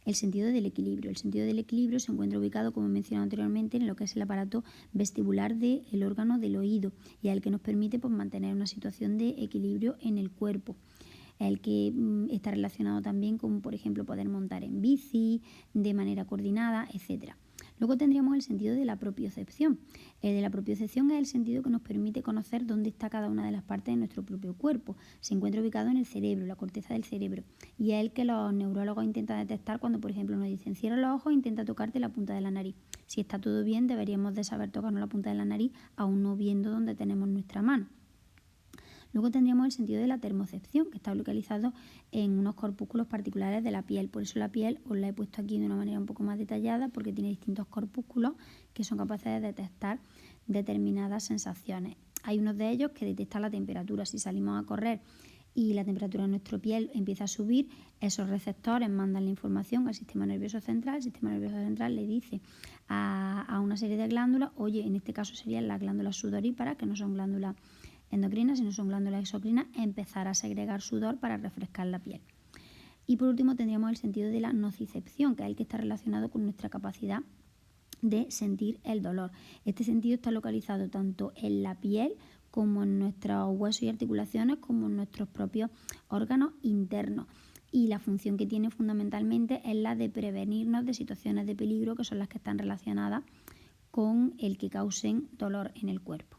el sentido del equilibrio. El sentido del equilibrio se encuentra ubicado, como he mencionado anteriormente, en lo que es el aparato vestibular del órgano del oído y el que nos permite mantener una situación de equilibrio en el cuerpo. El que está relacionado también con, por ejemplo, poder montar en bici de manera coordinada, etc. Luego tendríamos el sentido de la propiocepción. El de la propiocepción es el sentido que nos permite conocer dónde está cada una de las partes de nuestro propio cuerpo. Se encuentra ubicado en el cerebro, la corteza del cerebro, y es el que los neurólogos intentan detectar cuando, por ejemplo, nos dicen cierra los ojos e intenta tocarte la punta de la nariz. Si está todo bien, deberíamos de saber tocarnos la punta de la nariz, aún no viendo dónde tenemos nuestra mano. Luego tendríamos el sentido de la termocepción, que está localizado en unos corpúsculos particulares de la piel. Por eso la piel os la he puesto aquí de una manera un poco más detallada, porque tiene distintos corpúsculos que son capaces de detectar determinadas sensaciones. Hay unos de ellos que detectan la temperatura. Si salimos a correr y la temperatura de nuestra piel empieza a subir, esos receptores mandan la información al sistema nervioso central. El sistema nervioso central le dice a una serie de glándulas, oye, en este caso serían las glándulas sudoríparas, que no son glándulas endocrinas, si no son glándulas exocrinas, empezar a segregar sudor para refrescar la piel. Y por último tendríamos el sentido de la nocicepción, que es el que está relacionado con nuestra capacidad de sentir el dolor. Este sentido está localizado tanto en la piel como en nuestros huesos y articulaciones, como en nuestros propios órganos internos. Y la función que tiene fundamentalmente es la de prevenirnos de situaciones de peligro, que son las que están relacionadas con el que causen dolor en el cuerpo.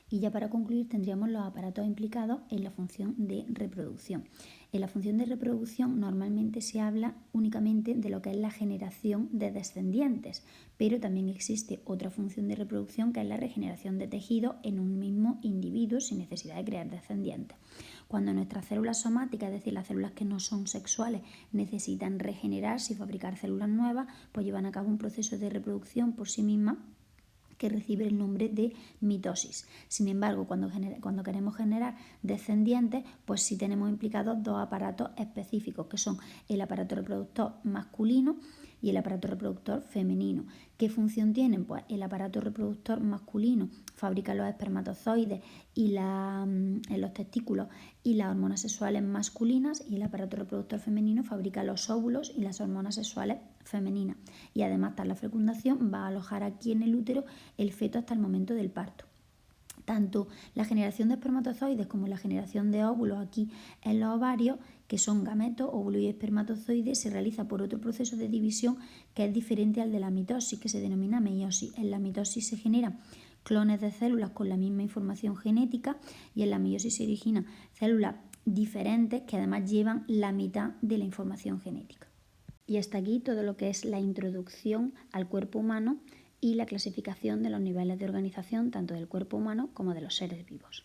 Y ya para concluir tendríamos los aparatos implicados en la función de reproducción. En la función de reproducción normalmente se habla únicamente de lo que es la generación de descendientes, pero también existe otra función de reproducción que es la regeneración de tejido en un mismo individuo sin necesidad de crear descendientes. Cuando nuestras células somáticas, es decir, las células que no son sexuales, necesitan regenerarse y fabricar células nuevas, pues llevan a cabo un proceso de reproducción por sí mismas que recibe el nombre de mitosis. Sin embargo, cuando queremos generar descendientes, pues sí tenemos implicados dos aparatos específicos, que son el aparato reproductor masculino y el aparato reproductor femenino. ¿Qué función tienen? Pues el aparato reproductor masculino fabrica los espermatozoides y en los testículos y las hormonas sexuales masculinas, y el aparato reproductor femenino fabrica los óvulos y las hormonas sexuales femeninas. Y además, tras la fecundación, va a alojar aquí en el útero el feto hasta el momento del parto. Tanto la generación de espermatozoides como la generación de óvulos aquí en los ovarios, que son gametos, óvulos y espermatozoides, se realiza por otro proceso de división que es diferente al de la mitosis, que se denomina meiosis. En la mitosis se generan clones de células con la misma información genética, y en la meiosis se originan células diferentes que además llevan la mitad de la información genética. Y hasta aquí todo lo que es la introducción al cuerpo humano y la clasificación de los niveles de organización tanto del cuerpo humano como de los seres vivos.